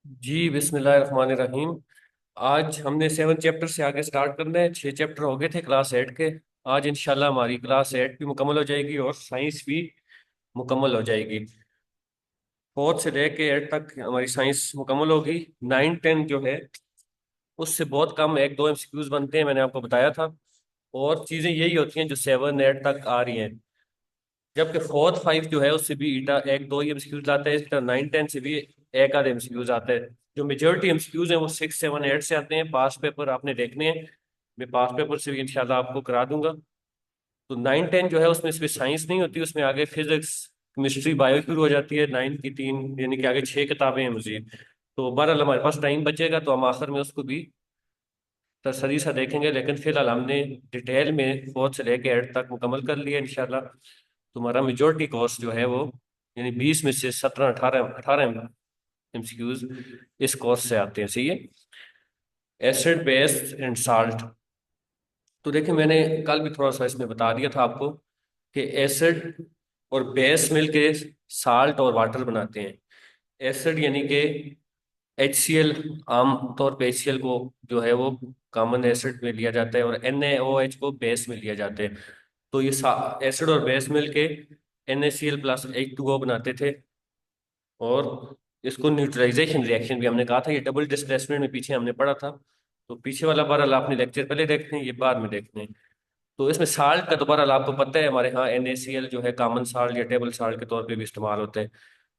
जी बिस्मिल्लाहिर्रहमानिर्रहीम। आज हमने 7 चैप्टर से आगे स्टार्ट करना है। 6 चैप्टर हो गए थे क्लास 8 के। आज इंशाल्लाह हमारी क्लास 8 भी मुकम्मल हो जाएगी और साइंस भी मुकम्मल हो जाएगी। 4 से लेके 8 तक हमारी साइंस मुकम्मल होगी। 9 10 जो है उससे बहुत कम 1 2 MCQs बनते हैं, मैंने आपको बताया था। और चीज़ें यही होती हैं जो 7 8 तक आ रही हैं। जबकि 4 5 जो है उससे भी ईटा 1 2 ही MCQs लाता है। इस तरह 9 10 से भी एक आधे MCQs आते हैं। जो मेजोरिटी MCQs हैं वो 6 7 8 से आते हैं। पास पेपर आपने देखने हैं, मैं पास पेपर से भी इंशाल्लाह आपको करा दूंगा। तो 9 10 जो है उसमें सिर्फ साइंस नहीं होती, उसमें आगे फिजिक्स केमिस्ट्री बायो शुरू हो जाती है। 9 की 3 यानी कि आगे 6 किताबें हैं मजीद। तो बहरहाल हमारे पास टाइम बचेगा तो हम आखिर में उसको भी सरसरी सा देखेंगे, लेकिन फिलहाल हमने डिटेल में 4 से लेके 8 तक मुकम्मल कर लिया इंशाल्लाह। तुम्हारा मेजोरिटी कोर्स जो है वो यानी 20 में से 17 18 18 MCQs इस कोर्स से आते हैं। सही है। Acid base and salt. तो देखिए मैंने कल भी थोड़ा सा इसमें बता दिया था आपको कि एसिड और बेस मिलके साल्ट और वाटर बनाते हैं। एसिड यानी कि HCl, आम तौर पे HCl को जो है वो कॉमन एसिड में लिया जाता है और NaOH को बेस में लिया जाता है। तो ये एसिड और बेस मिलके NaCl+H2O बनाते थे। और इसको न्यूट्रलाइजेशन रिएक्शन भी हमने कहा था, ये डबल डिस्प्लेसमेंट में पीछे हमने पढ़ा था। तो पीछे वाला बहरहाल आपने लेक्चर पहले देखने हैं, ये बाद में देखने हैं। तो इसमें साल्ट का तो बहरहाल आपको पता है, हमारे यहाँ NaCl जो है कॉमन साल्ट या टेबल साल्ट के तौर पे भी इस्तेमाल होता है।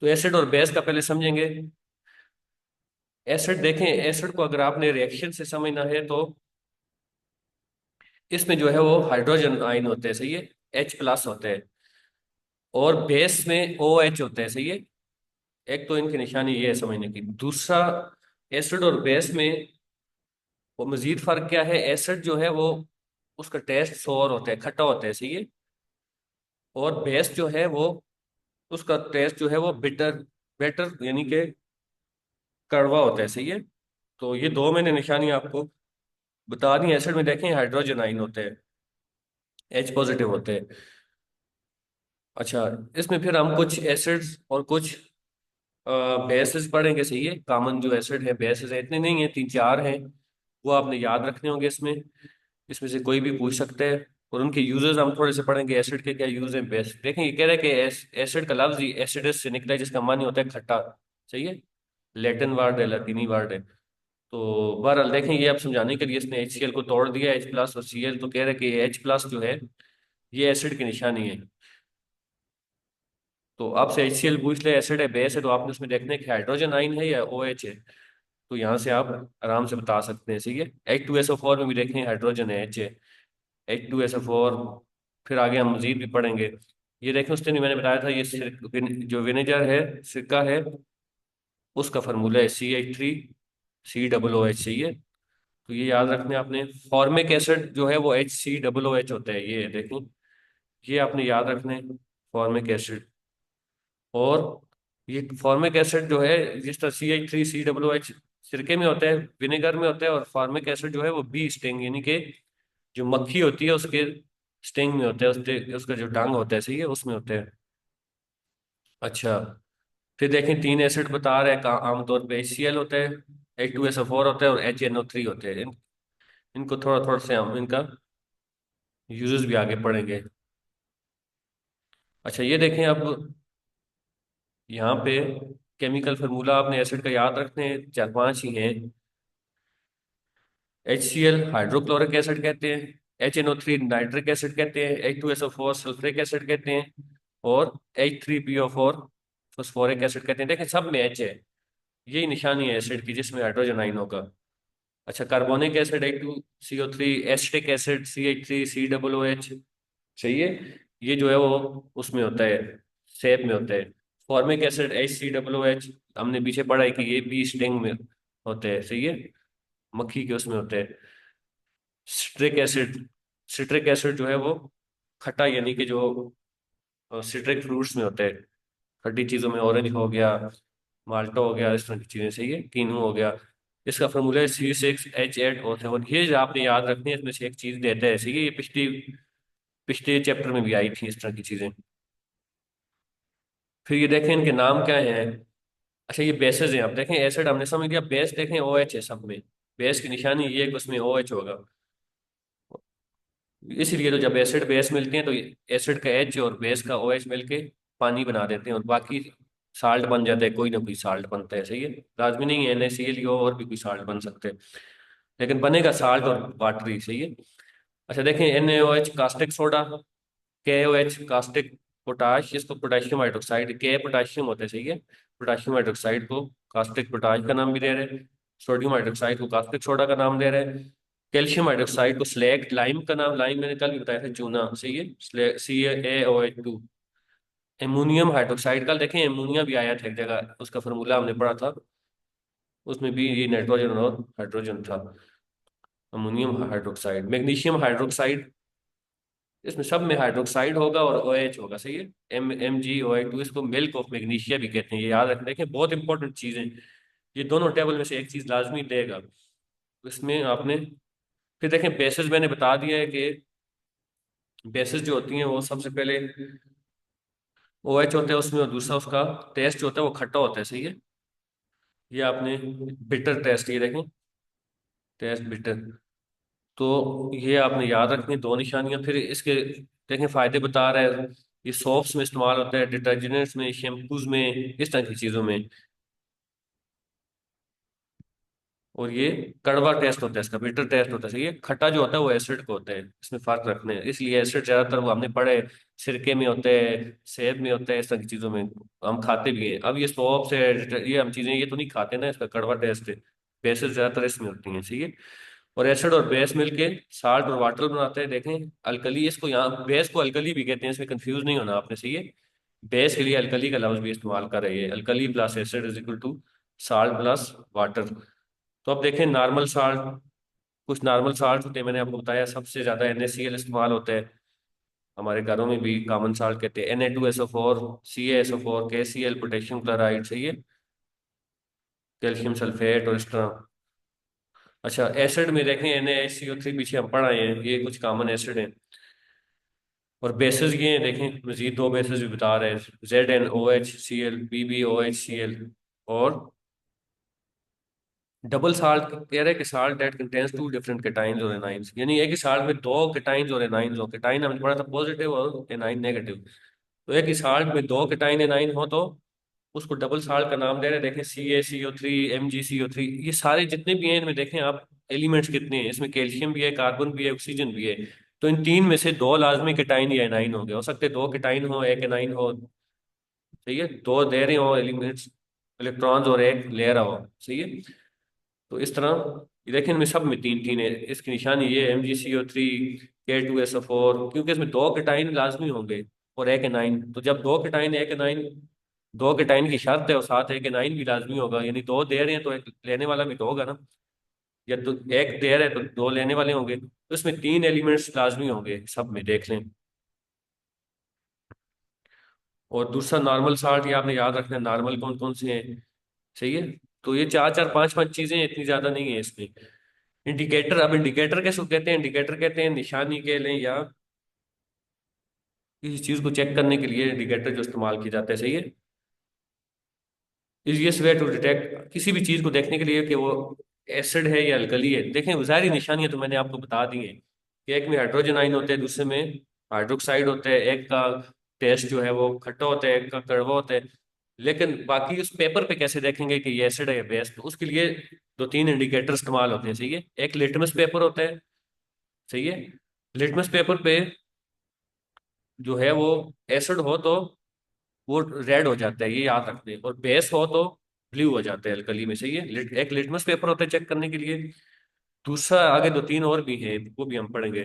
तो एसिड और बेस का पहले समझेंगे। एसिड देखें, एसिड को अगर आपने रिएक्शन से समझना है तो इसमें जो है वो हाइड्रोजन आयन होते हैं। सही है। H+ होते हैं। और बेस में OH होते हैं। सही है। एक तो इनकी निशानी ये है समझने की। दूसरा, एसिड और बेस में वो मजीद फर्क क्या है। एसिड जो है वो उसका टेस्ट सोर होता है, खट्टा होता है। सही है। और बेस जो है वो उसका टेस्ट जो है वो बिटर बेटर यानी कि कड़वा होता है। सही है। तो ये दो मैंने निशानी आपको बता दी। एसिड में देखें हाइड्रोजन आयन होते हैं, H+ होते हैं। अच्छा, इसमें फिर हम कुछ एसिड्स और कुछ बेसिस पढ़ेंगे। सही है। कॉमन जो एसिड है बेसिस है, इतने नहीं है, 3 4 हैं। वो आपने याद रखने होंगे। इसमें इसमें से कोई भी पूछ सकते हैं। और उनके यूजेस हम थोड़े से पढ़ेंगे। एसिड के क्या यूज है, बेस देखें। ये कह रहा है कि एसिड का लफ्ज ही एसिडस से निकला है, जिसका मानी होता है खट्टा। सही है। लैटिन वर्ड है, लतीनी वर्ड है। तो बहरहाल देखें, ये आप समझाने के लिए इसने HCl को तोड़ दिया, H+ और Cl। तो कह रहे हैं कि H+ जो है ये एसिड की निशानी है। तो आपसे HCl पूछ ले एसिड है बेस है, तो आपने उसमें देखना है कि हाइड्रोजन आयन है या OH है। तो यहाँ से आप आराम से बता सकते हैं। सही है। H2SO4 में भी देखें हाइड्रोजन है, H है। H2SO4। फिर आगे हम मजीद भी पढ़ेंगे। ये देखें उस दिन भी मैंने बताया था, ये जो विनेगर है, सिरका है, उसका फार्मूला है CH3COOH। सही है। तो ये याद रखने आपने। फॉर्मिक एसिड जो है वो HCOOH होता है, ये देखें। ये आपने याद रखने, फॉर्मिक एसिड। और ये फॉर्मिक एसिड जो है जिस तरह CH3COOH सिरके में होता है, विनेगर में होता है। और फॉर्मिक एसिड जो है वो बी स्टिंग यानी कि जो मक्खी होती है उसके स्टिंग में होता है, उसके उसका जो डंग होता है। सही है, उसमें होता है। अच्छा, फिर देखें 3 एसिड बता रहे हैं आमतौर पे HCl होता है, H2SO4 होता है और HNO3 होते हैं। इनको थोड़ा थोड़ा से हम इनका यूजेस भी आगे पढ़ेंगे। अच्छा, ये देखें अब यहाँ पे केमिकल फार्मूला आपने एसिड का याद रखने हैं, 4 5 ही हैं। HCl हाइड्रोक्लोरिक एसिड कहते हैं, HNO3 नाइट्रिक एसिड कहते हैं, H2SO4 सल्फ्रिक एसिड कहते हैं, और H3PO4 फॉस्फोरिक एसिड कहते हैं। देखें सब में H है। यही निशानी है एसिड की जिसमें हाइड्रोजन आयन होगा। अच्छा, carbonic acid H2CO3, acetic acid CH3COOH। सही है। ये जो है वो उसमें होता है, सेब में होता है। फॉर्मिक एसिड HCOOH हमने पीछे पढ़ा है कि ये बी स्टिंग में होते हैं। सही है। मक्खी के उसमें होते हैं। सिट्रिक एसिड सिट्रिक एसिड जो है वो खट्टा यानी कि जो सिट्रिक फ्रूट्स में होते हैं, खट्टी चीज़ों में ऑरेंज हो गया, माल्टा हो गया, इस तरह की चीज़ें। सही है। कीनू हो गया। इसका फॉर्मूला है C6H8O7। ये जो आपने याद रखनी है, इसमें से एक चीज़ देता है। सही है। ये पिछली पिछले चैप्टर में भी आई थी इस तरह की चीज़ें। फिर ये देखें इनके नाम क्या हैं। अच्छा ये बेसेस हैं, आप देखें एसिड हमने समझ लिया, बेस देखें ओ एच है सब में, बेस की निशानी ये है कि उसमें ओ एच होगा। इसीलिए तो जब एसिड बेस मिलते हैं तो एसिड का एच और बेस का ओ एच मिलके पानी बना देते हैं, और बाकी साल्ट बन जाता है, कोई ना कोई साल्ट बनता है, सही है। लाजमी नहीं है NaCl हो, और भी कोई साल्ट बन सकते हैं, लेकिन बनेगा साल्ट और वाटर ही, सही है। अच्छा देखें NaOH caustic soda, KOH caustic potash, इसको पोटेशियम हाइड्रोक्साइड, के पोटेशियम होता है, सही है। पोटेशियम हाइड्रोक्साइड को कास्टिक पोटाश का नाम भी दे रहे हैं, सोडियम हाइड्रोक्साइड को कास्टिक सोडा का नाम दे रहे हैं, कैल्शियम हाइड्रोक्साइड को स्लैग, लाइम का नाम, लाइम मैंने कल भी बताया था, चूना, सही है, CaOH2। एमोनियम हाइड्रोक्साइड, कल देखें एमोनिया भी आया था एक जगह, उसका फार्मूला हमने पढ़ा था, उसमें भी ये नाइट्रोजन और हाइड्रोजन था। अमोनियम हाइड्रोक्साइड, मैग्नीशियम हाइड्रोक्साइड, इसमें सब में हाइड्रोक्साइड होगा और OH होगा, सही है। MgOH2, इसको मिल्क ऑफ मैग्नीशिया भी कहते हैं, ये याद रखना, देखें बहुत इंपॉर्टेंट चीजें, ये दोनों टेबल में से एक चीज लाजमी देगा इसमें आपने। फिर देखें बेसिस मैंने बता दिया है कि बेसिस जो होती हैं वो सबसे पहले OH होता है उसमें, और दूसरा उसका टेस्ट जो होता है वो खट्टा होता है, सही है। ये आपने बिटर टेस्ट, ये देखें टेस्ट बिटर, तो ये आपने याद रखनी दो निशानियां। फिर इसके देखें फायदे बता रहा है, ये सोप्स में इस्तेमाल होता है, डिटर्जेंट्स में, शैम्पूज में, इस तरह की चीजों में। और ये कड़वा टेस्ट होता है इसका, बिटर टेस्ट होता है, सही है। खट्टा जो होता है वो एसिड को होता है, इसमें फर्क रखने हैं, इसलिए एसिड ज्यादातर वो हमने पढ़े सिरके में होते हैं, सेब में होते हैं, इस तरह की चीजों में हम खाते भी हैं। अब ये सोप से ये हम चीजें ये तो नहीं खाते ना, इसका कड़वा टेस्ट है, बेसिस ज्यादातर इसमें होती हैं, सही है। और एसिड और बेस मिलके साल्ट और वाटर बनाते हैं, देखें अल्कली, इसको यहाँ बेस को अल्कली भी कहते हैं, इसमें कंफ्यूज नहीं होना आपने, सही है। बेस के लिए अल्कली का लफ्ज भी इस्तेमाल कर रही है, alkali plus acid is equal to salt plus water. तो अब देखें नॉर्मल साल्ट, कुछ नॉर्मल साल्ट होते हैं, मैंने आपको बताया सबसे ज्यादा NaCl इस्तेमाल होता है, हमारे घरों में भी कॉमन साल्ट कहते हैं, Na2SO4, CaSO4, KCl, potassium chloride, सही है, कैल्शियम सल्फेट और इस तरह। अच्छा एसिड में देखें NaHCO3, पीछे हम पढ़ आए हैं, ये कुछ कॉमन एसिड हैं। और बेसिस ये हैं, देखें मजीद दो बेसिस भी बता रहे हैं, ZnOHCl, BbOHCl, और डबल साल्ट कह रहे हैं कि salt that contains two different cations और एनाइंस, यानी एक ही साल्ट में दो केटाइंस और एनाइंस हो, केटाइन हमने पढ़ा था पॉजिटिव और एनाइन नेगेटिव, तो एक ही साल्ट में दो केटाइन एनाइन हो तो उसको डबल साल्ट का नाम दे रहे हैं। देखें CaCO3, MgCO3, ये सारे जितने भी हैं इनमें देखें आप एलिमेंट्स कितने हैं, इसमें कैल्शियम भी है, कार्बन भी है, ऑक्सीजन भी है, तो इन तीन में से दो लाजमी केटाइन या एनाइन हो गए, हो सकते हैं दो केटाइन हो एक एनाइन हो, सही है, दो दे रहे हो एलिमेंट्स इलेक्ट्रॉन्स और एक ले रहा हो, सही है। तो इस तरह ये देखें इनमें सब में तीन तीन है, इसकी निशानी ये MgCO3, K2SO4, क्योंकि इसमें दो केटाइन लाजमी होंगे और एक एनाइन, तो जब दो केटाइन एक एनाइन, दो केटाइन की शर्त है और साथ एक एनाइन भी लाजमी होगा, यानी दो दे रहे हैं तो एक लेने वाला भी तो होगा ना, या दो एक दे रहे हैं तो दो लेने वाले होंगे, तो इसमें तीन एलिमेंट्स लाजमी होंगे सब में, देख लें। और दूसरा नॉर्मल साल्ट, ये आपने याद रखना है नॉर्मल कौन कौन से हैं, सही है। तो ये चार चार पांच पांच चीजें हैं, इतनी ज्यादा नहीं है इसमें। इंडिकेटर, अब इंडिकेटर कैसे कहते हैं, इंडिकेटर कहते हैं निशानी के लिए या किसी चीज को चेक करने के लिए इंडिकेटर जो इस्तेमाल किया जाता है, सही है। इजिएस्ट वे टू डिटेक्ट, किसी भी चीज को देखने के लिए कि वो एसिड है या अल्कली है, देखें ज़ाहिरी निशानियां तो मैंने आपको बता दी हैं कि एक में हाइड्रोजन आयन होते हैं, दूसरे में हाइड्रोक्साइड होते हैं, एक का टेस्ट जो है वो खट्टा होता है, एक का कड़वा होता है। लेकिन बाकी उस पेपर पे कैसे देखेंगे कि ये एसिड है या बेस, तो उसके लिए दो तीन इंडिकेटर इस्तेमाल होते हैं, सही है। एक लिटमस पेपर होता है, सही है। लिटमस पेपर पे जो है वो एसिड हो तो वो रेड हो जाता है, ये याद रखते हैं, और बेस हो तो ब्लू हो जाता है अल्कली में, सही है। एक लिटमस पेपर होता है चेक करने के लिए, दूसरा आगे दो तीन और भी है वो भी हम पढ़ेंगे।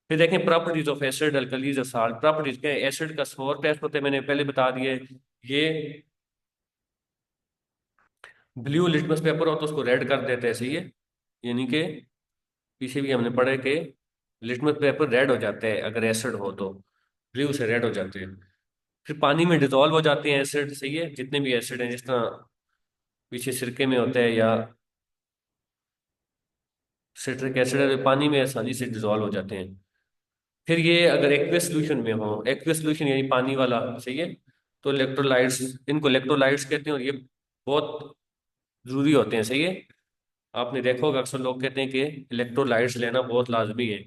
फिर देखें प्रॉपर्टीज ऑफ एसिड, अल्कलीज और साल्ट, प्रॉपर्टीज क्या है, एसिड का स्कोर टेस्ट होता है, मैंने पहले बता दिए। ये ब्लू लिटमस पेपर हो तो उसको रेड कर देते हैं, सही है, यानी कि पीछे भी हमने पढ़े कि लिटमस पेपर रेड हो जाते हैं अगर एसिड हो तो, ब्लू से रेड हो जाते हैं। फिर पानी में डिजोल्व हो जाते हैं एसिड, सही है, जितने भी एसिड हैं, जिस तरह पीछे सिरके में होता है या सिट्रिक एसिड, पानी में आसानी से डिजोल्व हो जाते हैं। फिर ये अगर एक्वियस सोल्यूशन में हो, एक्वियस सोल्यूशन यानी पानी वाला, सही है, तो इलेक्ट्रोलाइट्स, इनको इलेक्ट्रोलाइट्स कहते हैं, और ये बहुत जरूरी होते हैं, सही है। आपने देखा होगा अक्सर लोग कहते हैं कि इलेक्ट्रोलाइट्स लेना बहुत लाजमी है।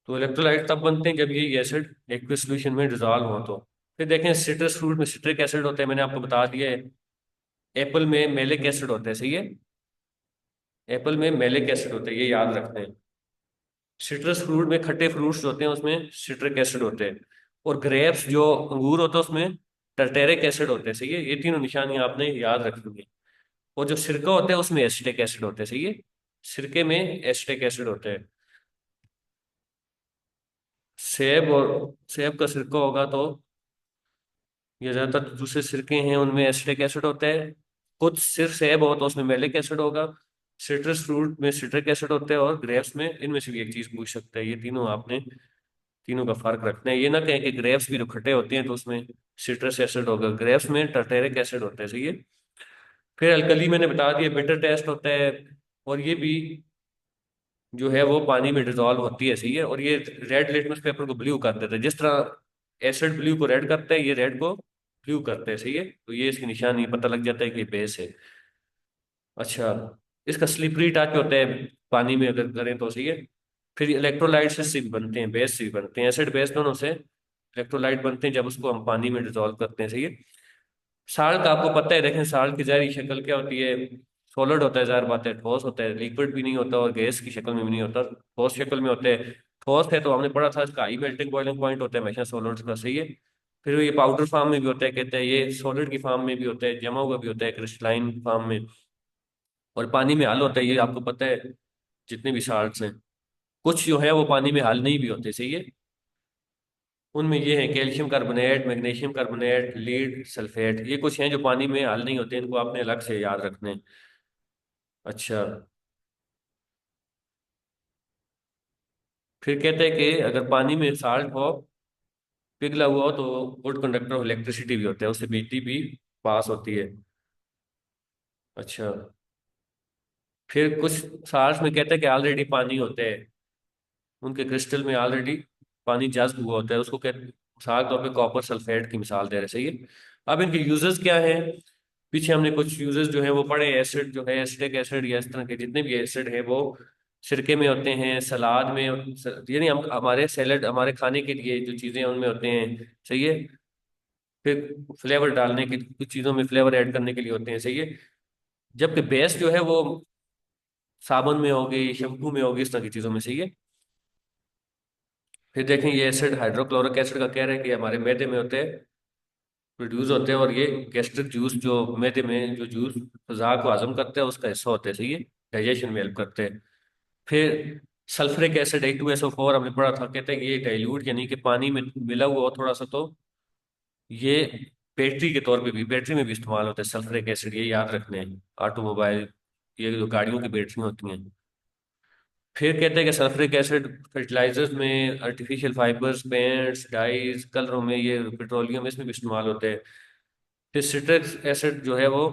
तो इलेक्ट्रोलाइट तब बनते हैं जब ये एसिड एक्वस सॉल्यूशन में डिजॉल्व हो तो। फिर देखें सिट्रस फ्रूट में सिट्रिक एसिड होता है, मैंने आपको बता दिया है। एप्पल में मेलिक एसिड होता है, सही है। एप्पल में मेलिक एसिड होता है, ये याद रखते हैं। सिट्रस फ्रूट में खट्टे फ्रूट्स होते हैं, उसमें सिट्रिक एसिड होते हैं। और ग्रेप्स जो अंगूर होता है उसमें टर्टेरिक एसिड होते हैं, सही है। ये तीनों निशानियां आपने याद रखनी है। और जो सिरका होता है उसमें एसिटिक एसिड होता है, सही है। सिरके में एसिटिक एसिड होता है। सेब का सिरका होगा तो, ये ज्यादातर दूसरे सिरके हैं उनमें एसिटिक एसिड होता है। कुछ सिर्फ सेब हो तो उसमें मैलिक एसिड होगा। सिट्रस फ्रूट में सिट्रिक एसिड होता है, और ग्रेप्स में इनमें से भी एक चीज पूछ सकता है। ये तीनों आपने, तीनों का फर्क रखना है। ये ना कहें कि ग्रेप्स भी जो खट्टे होते हैं तो उसमें सिट्रस एसिड होगा, ग्रेप्स में टर्टेरिक एसिड होता है, सही है। फिर अल्कली मैंने बता दिया, बिटर टेस्ट होता है। और ये भी जो है वो पानी में डिजोल्व होती है, सही है। और ये रेड लिटमस पेपर को ब्लू कर देता है, जिस तरह एसिड ब्लू को रेड करता है, ये रेड को ब्लू करता है, सही है। तो ये इसकी निशानी पता लग जाता है कि ये बेस है। अच्छा, इसका स्लिपरी टच होता है पानी में अगर करें तो, सही है। फिर इलेक्ट्रोलाइट से भी बनते हैं, बेस से भी बनते हैं, एसिड बेस दोनों से इलेक्ट्रोलाइट बनते हैं जब उसको हम पानी में डिजोल्व करते हैं, सही है। साल्ट का आपको पता है, देखें साल्ट की जहरी शक्ल क्या होती है। सॉलिड होता है, ज़ाहिर बात है। ठोस होता है, लिक्विड भी नहीं होता, और गैस की शक्ल में भी नहीं होता, ठोस शक्ल में होता है। ठोस है तो हमने पढ़ा था इसका हाई मेल्टिंग बॉइलिंग पॉइंट होता है हमेशा सॉलिड्स का, सही है। फिर ये पाउडर फॉर्म में भी होता है, कहते हैं ये सॉलिड की फॉर्म में भी होता है, जमा हुआ भी होता है क्रिस्टलाइन फॉर्म में। और पानी में हल होता है, ये आपको पता है। जितने भी साल्ट्स हैं, कुछ जो है वो पानी में हल नहीं भी होते, सही है। उनमें ये है calcium carbonate, magnesium carbonate, lead sulphate, ये कुछ हैं जो पानी में हल नहीं होते, इनको आपने अलग से याद रखने हैं। अच्छा, फिर कहते हैं कि अगर पानी में साल्ट हो, पिघला हुआ हो, तो गुड कंडक्टर ऑफ इलेक्ट्रिसिटी भी होता है, उससे बिजली भी पास होती है। अच्छा, फिर कुछ साल्ट में कहते हैं कि ऑलरेडी पानी होते हैं, उनके क्रिस्टल में ऑलरेडी पानी जज्ब हुआ होता है, उसको कहते, मिसाल के तौर पे कॉपर सल्फेट की मिसाल दे रहे हैं, सही है। अब इनके यूजेस क्या है, पीछे हमने कुछ यूजेस जो है वो पढ़े। एसिड जो है, एसिटिक एसिड या इस तरह के जितने भी एसिड है वो सिरके में होते हैं, सलाद में, यानी हम हमारे सैलेड, हमारे खाने के लिए जो चीजें हैं उनमें होते हैं, सही है। फिर फ्लेवर डालने के, कुछ चीजों में फ्लेवर ऐड करने के लिए होते हैं, सही है। जबकि बेस जो है वो साबुन में होगी, शैम्पू में होगी, इस तरह की चीजों में, सही है। फिर देखें ये एसिड हाइड्रोक्लोरिक एसिड का कह रहे हैं कि हमारे मैदे में होते हैं, प्रोड्यूस होते हैं। और ये गैस्ट्रिक जूस, जो मैदे में जो जूस ग़िज़ा को हजम करते हैं उसका हिस्सा होते हैं, सही है। डाइजेशन में हेल्प करते हैं। फिर सल्फ्रिक एसिड H2SO4 हमने पढ़ा था, कहते हैं कि ये डाइल्यूट यानी कि पानी में मिला हुआ हो थोड़ा सा, तो ये बैटरी के तौर पे भी, बैटरी में भी इस्तेमाल होता है सल्फ्रिक एसिड, ये याद रखने हैं। ऑटोमोबाइल, ये जो गाड़ियों की बैटरी होती हैं। फिर कहते हैं कि सल्फ्रिक एसिड फर्टिलाइजर्स में, आर्टिफिशियल फाइबर्स, पेंट्स, डाइज, कलरों में, ये पेट्रोलियम, इसमें भी इस्तेमाल होते हैं। फिर सिट्रिक एसिड जो है वो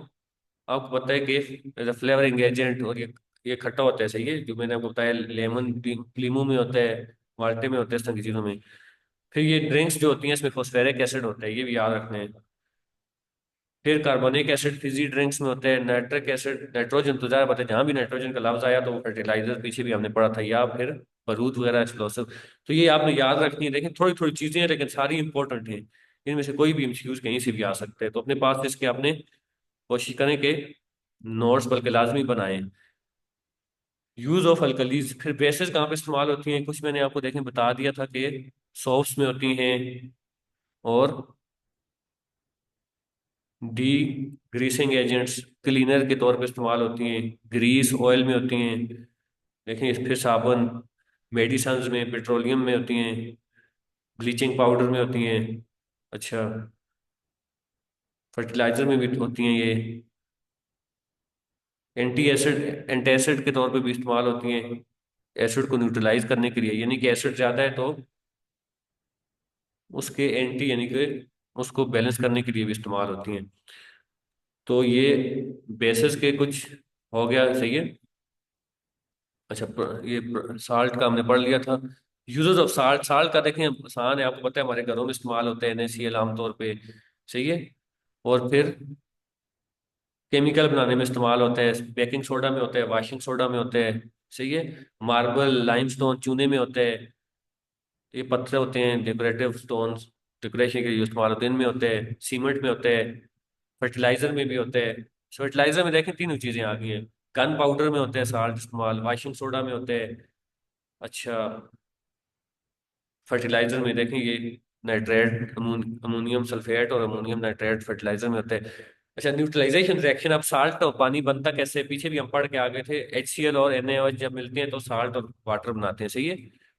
आपको पता है कि एज अ फ्लेवरिंग एजेंट, और ये खट्टा होता है, सही है। जो मैंने आपको बताया, लेमन, लीमू में होता है, माल्टे में होता है, इस तरह की चीज़ों में। फिर ये ड्रिंक्स जो होती हैं इसमें फॉस्फेरिक एसिड होता है, ये भी याद रखना है। फिर कार्बोनिक एसिड फिजी ड्रिंक्स में होता है। नाइट्रिक एसिड, नाइट्रोजन तो ज़्यादा पता है, जहाँ भी नाइट्रोजन का लफ्ज आया तो वो फर्टिलाइजर, पीछे भी हमने पढ़ा था, या फिर बारूद वगैरह एक्सप्लोसिव। तो ये आपने याद रखनी है। लेकिन थोड़ी थोड़ी चीज़ें हैं, लेकिन सारी इंपॉर्टेंट हैं। इनमें से कोई भी एमसीक्यूज कहीं से भी आ सकते हैं, तो अपने पास इसके आपने कोशिश करें कि नोट्स बल्कि लाजमी बनाएं। यूज ऑफ अल्कलीज, फिर बेसिस कहाँ पे इस्तेमाल होती हैं, कुछ मैंने आपको देखें बता दिया था कि सॉफ्ट्स में होती हैं, और डी ग्रीसिंग एजेंट्स, क्लीनर के तौर पे इस्तेमाल होती हैं। ग्रीस ऑयल में होती हैं, देखें। फिर साबुन, मेडिसन्स में, पेट्रोलियम में होती हैं, ब्लीचिंग पाउडर में होती हैं। अच्छा, फर्टिलाइजर में भी होती हैं ये। एंटी एसिड के तौर पे भी इस्तेमाल होती हैं, एसिड को न्यूट्रलाइज करने के लिए, यानी कि एसिड ज़्यादा है तो उसके एंटी, यानी कि उसको बैलेंस करने के लिए भी इस्तेमाल होती हैं। तो ये बेसिस के कुछ हो गया, सही है। अच्छा, ये साल्ट का हमने पढ़ लिया था। यूजेस ऑफ साल्ट, साल्ट का देखें आसान है, आपको पता है हमारे घरों में इस्तेमाल होते हैं NaCl आमतौर पे, सही है। और फिर केमिकल बनाने में इस्तेमाल होता है, बेकिंग सोडा में होता है, वॉशिंग सोडा में होता है। सही है। मार्बल, लाइमस्टोन चूने में होते हैं। ये पत्थर होते हैं, डेकोरेटिव स्टोन्स, डेकोरेशन के लिए इस्तेमाल होते हैं, इनमें होते हैं। सीमेंट में होते हैं। फर्टिलाइजर में भी होते हैं। फर्टिलाइजर में देखें तीनों चीजें आ गई हैं। गन पाउडर में होते हैं साल्ट इस्तेमाल, वॉशिंग सोडा में होते हैं। अच्छा, फर्टिलाइजर में देखें ये नाइट्रेट, अमोनियम सल्फेट और अमोनियम नाइट्रेट फर्टिलाइजर में होते हैं। अच्छा, न्यूट्रलाइजेशन रिएक्शन, अब साल्ट और पानी बनता कैसे है, पीछे भी हम पढ़ के आ गए थे। HCl और NaOH जब मिलते हैं तो साल्ट और वाटर बनाते हैं। सही है।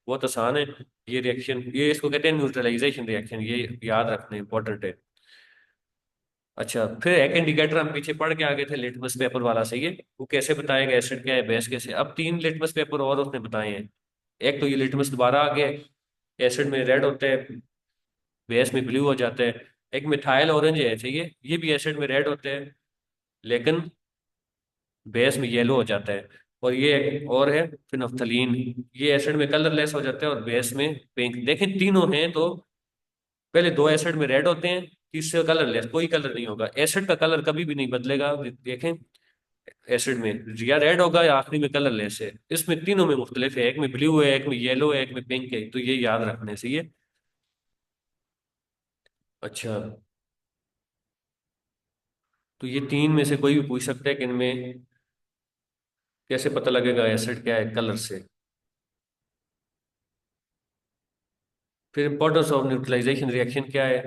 बहुत आसान है ये रिएक्शन, ये इसको कहते हैं न्यूट्रलाइजेशन रिएक्शन, ये याद रखना इंपॉर्टेंट है। अच्छा, फिर एक इंडिकेटर हम पीछे पढ़ के आ गए थे, लिटमस पेपर वाला। सही है। वो कैसे बताएगा एसिड क्या है, बेस कैसे। अब तीन लिटमस पेपर और उसने बताए हैं। एक तो ये लिटमस दोबारा आ गया, एसिड में रेड होता है, बेस में ब्लू हो जाता है। एक मिथाइल ऑरेंज है। सही है, ये भी एसिड में रेड होते हैं, लेकिन बेस में येलो हो जाता है। और ये एक और है फिनोफ्थलीन, ये एसिड में कलरलेस हो जाता है और बेस में पिंक। देखें तीनों हैं तो पहले दो एसिड में रेड होते हैं, तीसरे कलरलेस, कोई कलर नहीं होगा, एसिड का कलर कभी भी नहीं बदलेगा। देखें, एसिड में या रेड होगा या आखिरी में कलरलेस है। इसमें तीनों में मुख्तलिफ है, एक में ब्लू है, एक में येलो है, एक में पिंक है, तो ये याद रखने से ये। अच्छा, तो ये तीन में से कोई भी पूछ सकता है कि इनमें कैसे पता लगेगा एसिड क्या है, कलर से। फिर इंपॉर्टेंस ऑफ न्यूट्रलाइजेशन रिएक्शन क्या है,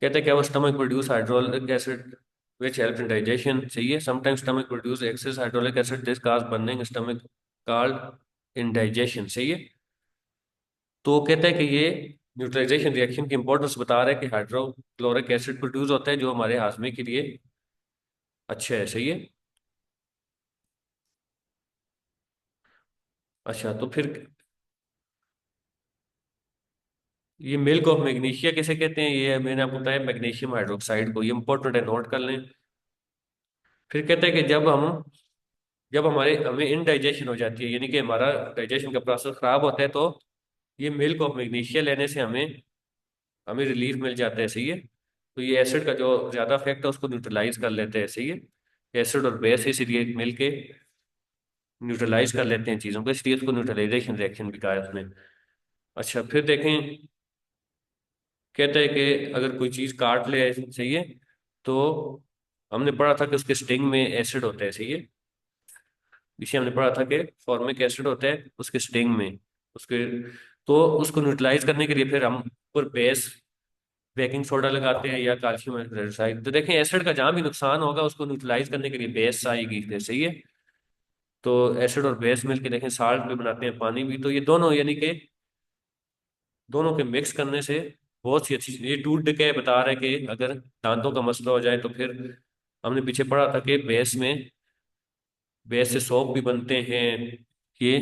कहते हैं क्या वो stomach produce hydraulic acid which help in digestion. चाहिए, sometimes stomach produce excess hydraulic acid this cause burning stomach called indigestion. सही है। तो कहते हैं कि ये न्यूट्रलाइजेशन रिएक्शन की इंपॉर्टेंस बता रहा है कि हाइड्रोक्लोरिक एसिड प्रोड्यूस होता है जो हमारे हाजमे के लिए अच्छा है। सही है। अच्छा, तो फिर ये मिल्क ऑफ मैग्नीशिया किसे कहते हैं, ये मैंने आपको बताया मैग्नीशियम हाइड्रोक्साइड को, ये इंपॉर्टेंट है, नोट कर लें। फिर कहते हैं कि जब हमारे हमें इनडाइजेशन हो जाती है, यानी कि हमारा डाइजेशन का प्रोसेस खराब होता है, तो ये मिल्क ऑफ मैग्नीशिया लेने से हमें हमें रिलीफ मिल जाता है। सही है। तो ये एसिड का जो ज्यादा इफेक्ट है उसको न्यूट्रलाइज कर लेते हैं। सही है। एसिड और बेस इसलिए मिलके न्यूट्रलाइज कर लेते हैं चीजों को, इसलिए उसको न्यूट्रलाइजेशन रिएक्शन भी कहा है उसने। अच्छा, फिर देखें, कहते हैं कि अगर कोई चीज काट ले, सही है, तो हमने पढ़ा था कि उसके स्टिंग में एसिड होता है। सही है। इसे हमने पढ़ा था कि फॉर्मिक एसिड होता है उसके स्टिंग में, उसके। तो उसको न्यूट्रलाइज करने के लिए फिर हम ऊपर बेस बेकिंग सोडा लगाते हैं या कैल्शियम हाइड्रोक्साइड। तो देखें, एसिड का जहाँ भी नुकसान होगा उसको न्यूट्रलाइज करने के लिए बेस आएगी फिर। सही है। तो एसिड और बेस मिलके देखें साल्ट भी बनाते हैं, पानी भी, तो ये दोनों यानी कि दोनों के मिक्स करने से बहुत सी अच्छी ये टूथ डिके बता रहे हैं कि अगर दांतों का मसला हो जाए तो फिर हमने पीछे पढ़ा था कि बेस से सोप भी बनते हैं, ये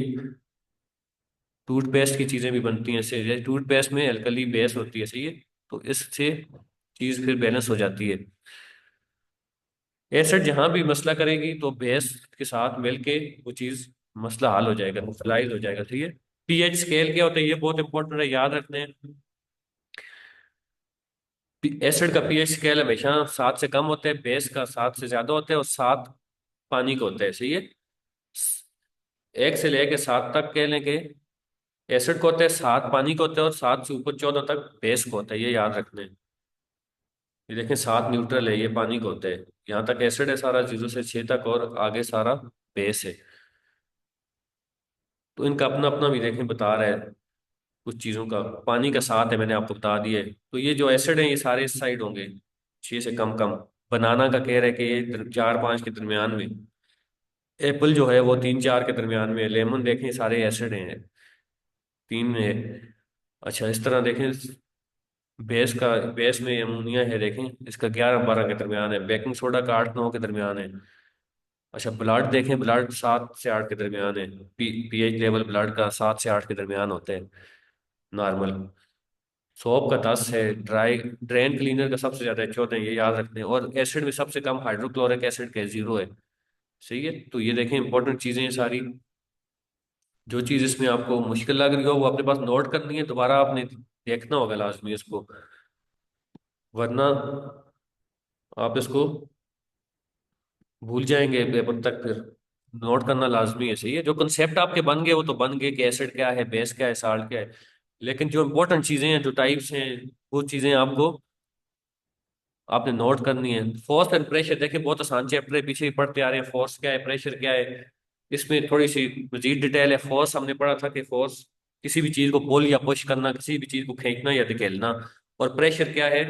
टूथपेस्ट की चीजें भी बनती हैं इससे, टूथपेस्ट में अल्कली बेस होती है। सही है। तो इससे चीज फिर बैलेंस हो जाती है। एसिड जहां भी मसला करेगी तो बेस के साथ मिलके वो चीज मसला हल हो जाएगा, न्यूट्रलाइज हो जाएगा। ठीक है। पीएच स्केल क्या होता है, ये बहुत इंपॉर्टेंट है, याद रखने हैं। एसिड का पीएच स्केल हमेशा 7 से कम होता है, बेस का 7 से ज्यादा होता है, और 7 पानी का होता है। सही है। 1 से लेके 7 तक कह लें कि एसिड को होता है, 7 पानी को होता है, और 7 से ऊपर 14 तक बेस को होता है, ये याद रखना है। ये देखें, 7 न्यूट्रल है, ये पानी को होता है। यहाँ तक एसिड है सारा, 0 से 6 तक, और आगे सारा बेस है। तो इनका अपना अपना भी देखें बता रहा है कुछ चीज़ों का। पानी का 7 है, मैंने आपको बता दिया है। तो ये जो एसिड है ये सारे इस साइड होंगे, 6 से कम कम। बनाना का कह रहा है कि ये 4-5 के दरमियान में। एप्पल जो है वो 3-4 के दरमियान में। लेमन देखें, सारे एसिड हैं, 3 में है। अच्छा, इस तरह देखें, बेस में अमोनिया है, देखें इसका 11-12 के दरमियान है। बेकिंग सोडा का 8-9 के दरमियान है। अच्छा, ब्लड देखें, ब्लड 7 से 8 के दरमियान है। पीएच लेवल ब्लड का 7 से 8 के दरमियान होता है, नॉर्मल। सोप का 10 है। ड्रेन क्लीनर का सबसे ज्यादा 14 है, ये याद रखते हैं। और एसिड में सबसे कम हाइड्रोक्लोरिक एसिड का 0 है। सही है। तो ये देखें, इंपॉर्टेंट चीजें हैं सारी। जो चीज इसमें आपको मुश्किल लग रही हो वो अपने पास नोट करनी है, दोबारा आपने देखना होगा लाजमी इसको, वरना आप इसको भूल जाएंगे पेपर तक फिर। नोट करना लाजमी है, सही है। जो कंसेप्ट आपके बन गए वो तो बन गए कि एसिड क्या है, बेस क्या है, साल्ट क्या है। लेकिन जो इंपॉर्टेंट चीजें हैं, जो टाइप्स हैं, वो चीजें आपको आपने नोट करनी है। फोर्स एंड प्रेशर देखिए बहुत आसान चैप्टर है, पीछे ही पढ़ते आ रहे हैं। फोर्स क्या है, प्रेशर क्या है, इसमें थोड़ी सी मजीद डिटेल है। फोर्स हमने पढ़ा था कि फोर्स किसी भी चीज को पुल या पुश करना, किसी भी चीज को खींचना या धकेलना। और प्रेशर क्या है,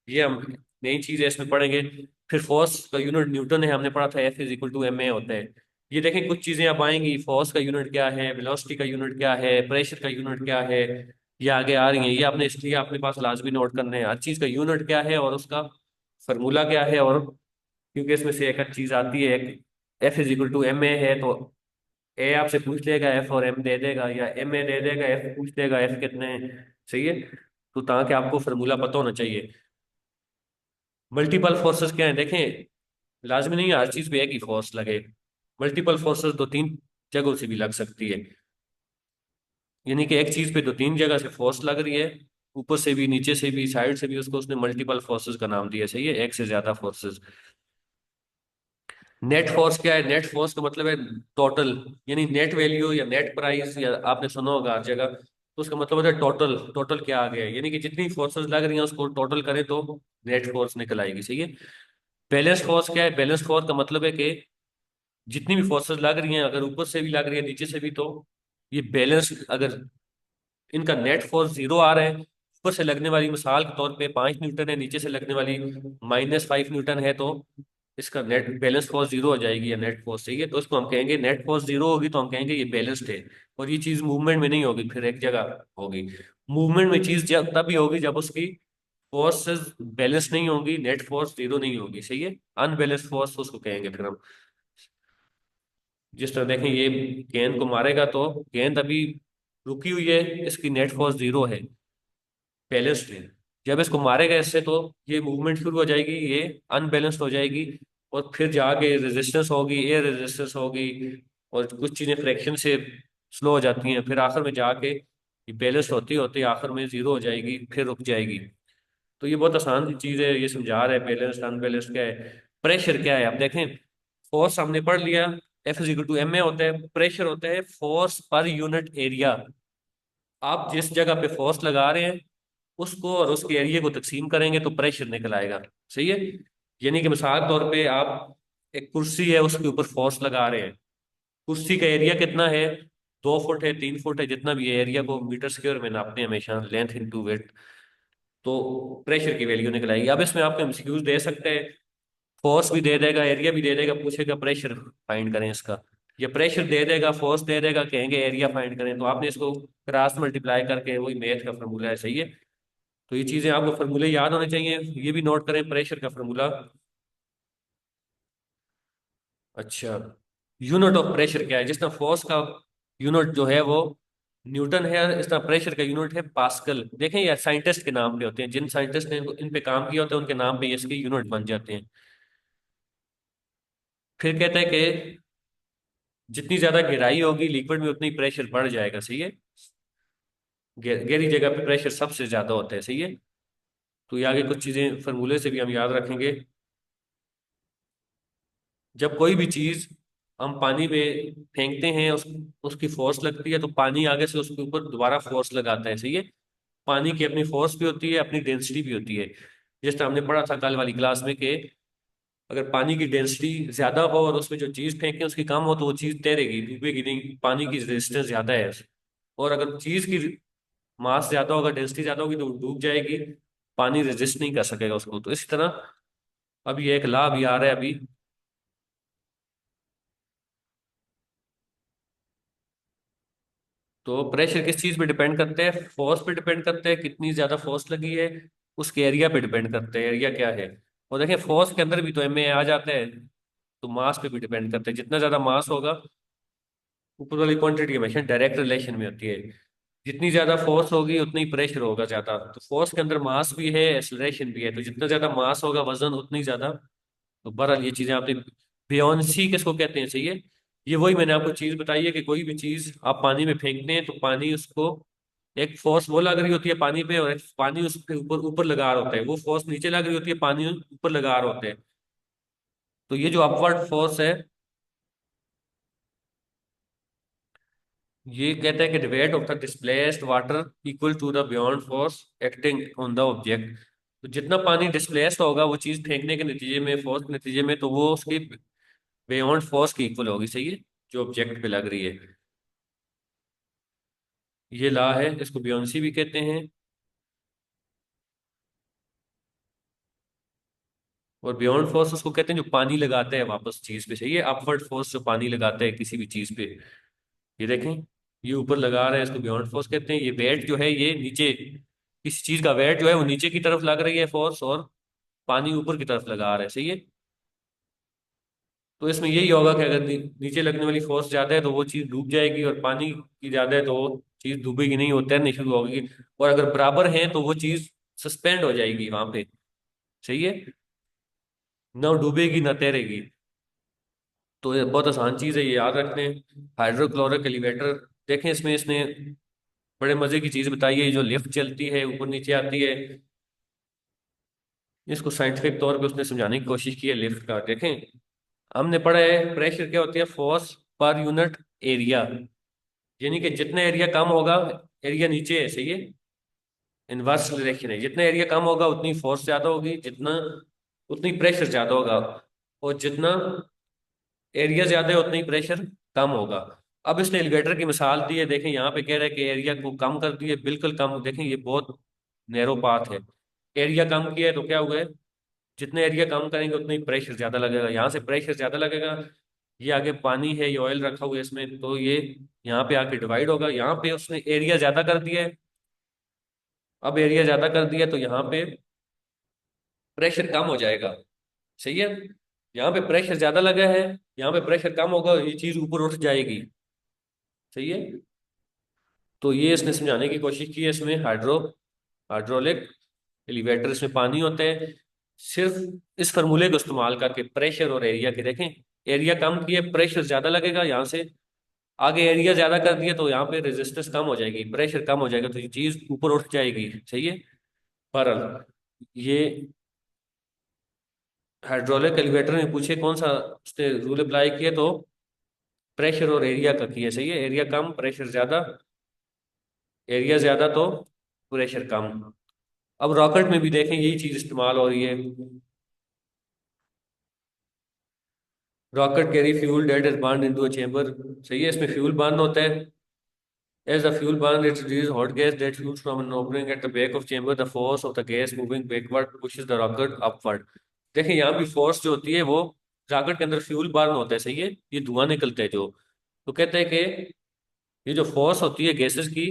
ये हम नई चीज है इसमें पढ़ेंगे। फिर फोर्स का यूनिट न्यूटन है, हमने पढ़ा था F = ma होता है। ये देखें कुछ चीजें अब आएंगी, फोर्स का यूनिट क्या है, वेलोसिटी का यूनिट क्या है, प्रेशर का यूनिट क्या है, ये आगे आ रही है। ये आपने इसलिए अपने पास लाजमी नोट करने हैं, हर चीज का यूनिट क्या है और उसका फार्मूला क्या है। और क्योंकि इसमें से एक चीज आती है, एक F = ma है, तो ए आपसे पूछ लेगा एफ और एम दे देगा, या एम ए दे देगा एफ पूछ लेगा एफ कितने हैं, सही है। तो ताकि आपको फार्मूला पता होना चाहिए। मल्टीपल फोर्सेस क्या है देखें, लाजमी नहीं है हर चीज पे एक ही फोर्स लगे। मल्टीपल फोर्सेस दो तीन जगहों से भी लग सकती है, यानी कि एक चीज पे दो तीन जगह से फोर्स लग रही है, ऊपर से भी, नीचे से भी, साइड से भी, उसको उसने मल्टीपल फोर्सेस का नाम दिया, सही है, एक से ज्यादा फोर्सेस। नेट फोर्स क्या है, नेट फोर्स का मतलब है टोटल, यानी नेट वैल्यू या नेट प्राइस, या आपने सुना होगा हर जगह, तो उसका मतलब होता है टोटल। टोटल क्या आ गया है, यानी कि जितनी फोर्सेस लग रही हैं उसको टोटल करें तो नेट फोर्स निकल आएगी, सही है। बैलेंस फोर्स क्या है, बैलेंस फोर्स का मतलब है कि जितनी भी फोर्सेस लग रही हैं, अगर ऊपर से भी लग रही है नीचे से भी, तो ये बैलेंस, अगर इनका नेट फोर्स जीरो आ रहा है, ऊपर से लगने वाली मिसाल के तौर पे 5 न्यूटन है, नीचे से लगने वाली -5 न्यूटन है, तो इसका नेट बैलेंस फोर्स जीरो हो जाएगी, या नेट फोर्स चाहिए तो इसको हम कहेंगे, नेट फोर्स जीरो होगी तो हम कहेंगे ये बैलेंस्ड है। और ये चीज मूवमेंट में नहीं होगी, फिर एक जगह होगी। मूवमेंट में चीज जब तभी होगी जब उसकी फोर्सेस बैलेंस नहीं होंगी, नेट फोर्स जीरो नहीं होगी, सही है। अनबैलेंस्ड फोर्स उसको कहेंगे फिर हम। जिस तरह देखें, ये गेंद को मारेगा तो गेंद अभी रुकी हुई है, इसकी नेट फोर्स जीरो है, बैलेंस्ड है। जब इसको मारेगा इससे तो ये मूवमेंट शुरू हो जाएगी, ये अनबैलेंस्ड हो जाएगी। और फिर जाके रेजिस्टेंस होगी, एयर रेजिस्टेंस होगी, और कुछ चीजें फ्रैक्शन से स्लो हो जाती हैं, फिर आखिर में जाके ये बैलेंस होती होती आखिर में जीरो हो जाएगी, फिर रुक जाएगी। तो ये बहुत आसान सी चीज है, ये समझा रहा है बैलेंस्ड अनबैलेंस्ड क्या है। प्रेशर क्या है, आप देखें, फोर्स हमने पढ़ लिया, F = ma होता है। प्रेशर होता है फोर्स पर यूनिट एरिया। आप जिस जगह पे फोर्स लगा रहे हैं उसको और उसके एरिया को तकसीम करेंगे तो प्रेशर निकल आएगा, सही है। यानी कि मिसाल के तौर पे आप एक कुर्सी है उसके ऊपर फोर्स लगा रहे हैं, कुर्सी का एरिया कितना है, 2 फुट है, 3 फुट है, जितना भी है, एरिया को मीटर स्क्वायर में नापते हैं हमेशा, लेंथ इंटू वेट, तो प्रेशर की वैल्यू निकल आएगी। अब इसमें आपको एमसीक्यूज दे सकते हैं, फोर्स भी दे देगा, एरिया भी दे देगा, पूछेगा प्रेशर फाइंड करें इसका, या प्रेशर दे देगा, फोर्स दे देगा, कहेंगे एरिया फाइंड करें, तो आपने इसको क्रॉस मल्टीप्लाई करके, वही मैथ का फॉर्मूला है, सही है। तो ये चीजें आपको फॉर्मूले याद होने चाहिए, ये भी नोट करें प्रेशर का फॉर्मूला। अच्छा, यूनिट ऑफ प्रेशर क्या है, जिस तरह फोर्स का यूनिट जो है वो न्यूटन है, इस तरह प्रेशर का यूनिट है पास्कल। देखें यार, साइंटिस्ट के नाम पे होते हैं, जिन साइंटिस्ट ने इन पे काम किया होता है उनके नाम पे इसके यूनिट बन जाते हैं। फिर कहते हैं कि जितनी ज्यादा गहराई होगी लिक्विड में उतनी प्रेशर बढ़ जाएगा, सही है। गहरी जगह पे प्रेशर सबसे ज्यादा होता है, सही है। तो ये आगे कुछ चीजें फॉर्मूले से भी हम याद रखेंगे। जब कोई भी चीज हम पानी में फेंकते हैं, उसकी फोर्स लगती है, तो पानी आगे से उसके ऊपर दोबारा फोर्स लगाता है, सही है। पानी की अपनी फोर्स भी होती है, अपनी डेंसिटी भी होती है। जिस तरह हमने पढ़ा था कल वाली क्लास में कि अगर पानी की डेंसिटी ज्यादा हो और उसमें जो चीज फेंके उसकी कम हो, तो वो चीज तैरेगी, डूबेगी नहीं, पानी की रेजिस्टेंस ज्यादा है। और अगर चीज की मास ज्यादा होगा, डेंसिटी ज्यादा होगी, तो वो डूब जाएगी, पानी रेजिस्ट नहीं कर सकेगा उसको। तो इसी तरह अब ये एक लॉ भी आ रहा है अभी। तो प्रेशर किस चीज पे डिपेंड करते हैं, फोर्स पे डिपेंड करते हैं, कितनी ज्यादा फोर्स लगी है, उसके एरिया पे डिपेंड करते हैं, एरिया क्या है। और देखिए फोर्स के अंदर भी तो एम ए आ जाता है, तो मास पे भी डिपेंड करते हैं, जितना ज्यादा मास होगा, ऊपर वाली क्वांटिटी हमेशा डायरेक्ट रिलेशन में होती है, जितनी ज्यादा फोर्स होगी उतनी प्रेशर होगा ज्यादा। तो फोर्स के अंदर मास भी है, एक्सेलरेशन भी है, तो जितना ज्यादा मास होगा वजन उतनी ज्यादा। तो बहरहाल ये चीजें आपने, बियॉन्सी किसको कहते हैं, सही है। ये वही मैंने आपको चीज बताई है कि कोई भी चीज आप पानी में फेंकते हैं तो पानी उसको, एक फोर्स वो लग रही होती है पानी पे, और एक पानी उसके ऊपर ऊपर लगा रहा होता है, वो फोर्स नीचे लग रही होती है, पानी ऊपर लगा रहा होता है। तो ये जो अपवर्ड फोर्स है, ये कहता है कि the weight of the displaced water equal to the buoyant force acting on the object. तो जितना पानी डिस्प्लेस्ड होगा वो चीज फेंकने के नतीजे में, फोर्स के नतीजे में, तो वो उसकी बियॉन्ड फोर्स की इक्वल होगी, सही है, जो ऑब्जेक्ट पे लग रही है। ये ला है, इसको बियोंसी भी कहते हैं। और बियॉन्ड फोर्स उसको कहते हैं जो पानी लगाता है वापस चीज पे, सही है। अपवर्ड फोर्स जो पानी लगाता है किसी भी चीज पे, ये देखें, ये ऊपर लगा रहा है, इसको बियॉन्ड फोर्स कहते हैं। ये वेट जो है ये नीचे, किसी चीज का वेट जो है वो नीचे की तरफ लग रही है फोर्स, और पानी ऊपर की तरफ लगा रहा है, सही है। तो इसमें यही होगा कि अगर नीचे लगने वाली फोर्स ज्यादा है तो वो चीज डूब जाएगी, और पानी की ज्यादा है तो वो चीज डूबेगी नहीं, वो तैरनी शुरू होगी। और अगर बराबर है तो वो चीज सस्पेंड हो जाएगी वहां पे, सही है, ना डूबेगी ना तैरेगी। तो ये बहुत आसान चीज है, ये याद रखते हैं। हाइड्रोक्लोरिक एलिवेटर, देखें इसमें इसने बड़े मजे की चीज बताई है, ये जो लिफ्ट चलती है ऊपर नीचे आती है, इसको साइंटिफिक तौर पे उसने समझाने की कोशिश की है लिफ्ट का। देखें, हमने पढ़ा है प्रेशर क्या होती है, फोर्स पर यूनिट एरिया, यानी कि जितना एरिया कम होगा, एरिया नीचे है, सही है, इनवर्स डायरेक्शन है, जितना एरिया कम होगा उतनी फोर्स ज्यादा होगी, जितना उतनी प्रेशर ज्यादा होगा, और जितना एरिया ज्यादा है उतना ही प्रेशर कम होगा। अब इसने एलिवेटर की मिसाल दी है, देखें यहाँ पे कह रहा है कि एरिया को कम कर दिए, बिल्कुल कम, देखें ये बहुत नैरो पाथ है। एरिया कम किया है तो क्या हुआ है, जितना एरिया कम करेंगे उतना ही प्रेशर ज्यादा लगेगा, यहाँ से प्रेशर ज्यादा लगेगा। ये आगे पानी है, ये ऑयल रखा हुआ है इसमें, तो ये यहाँ पे आके डिवाइड होगा। यहाँ पे उसने एरिया ज्यादा कर दिया है, अब एरिया ज्यादा कर दिया तो यहाँ पे प्रेशर कम हो जाएगा, सही है। यहाँ पे प्रेशर ज्यादा लगा है, यहाँ पे प्रेशर कम होगा, ये चीज ऊपर उठ जाएगी, सही है। तो ये इसने समझाने की कोशिश की है इसमें, हाइड्रोलिक एलिवेटर, इसमें पानी होता है। सिर्फ इस फार्मूले को इस्तेमाल करके प्रेशर और एरिया के, देखें एरिया कम किए प्रेशर ज्यादा लगेगा, यहाँ से आगे एरिया ज्यादा कर दिया तो यहाँ पे रेजिस्टेंस कम हो जाएगी, प्रेशर कम हो जाएगा, तो ये चीज ऊपर उठ जाएगी, सही है। बहरहाल, ये हाइड्रोलिक एलिवेटर में पूछे कौन सा उसने रूल अप्लाई किया, तो प्रेशर और एरिया का किया, सही है। एरिया कम प्रेशर ज्यादा, एरिया ज्यादा तो प्रेशर कम। अब रॉकेट में भी देखें यही चीज इस्तेमाल हो रही है। Rocket carry fuel that is burn into a chamber, सही है, इसमें फ्यूल बर्न होता है। As the fuel burns, it releases hot gas that shoots from an opening at the back of chamber. The force of the gas moving backward pushes the rocket upward. देखिए यहाँ भी force जो होती है वो, rocket के अंदर fuel burn होता है, सही है, ये धुआं निकलता है जो, तो कहते हैं कि ये जो फोर्स होती है गैसेस की,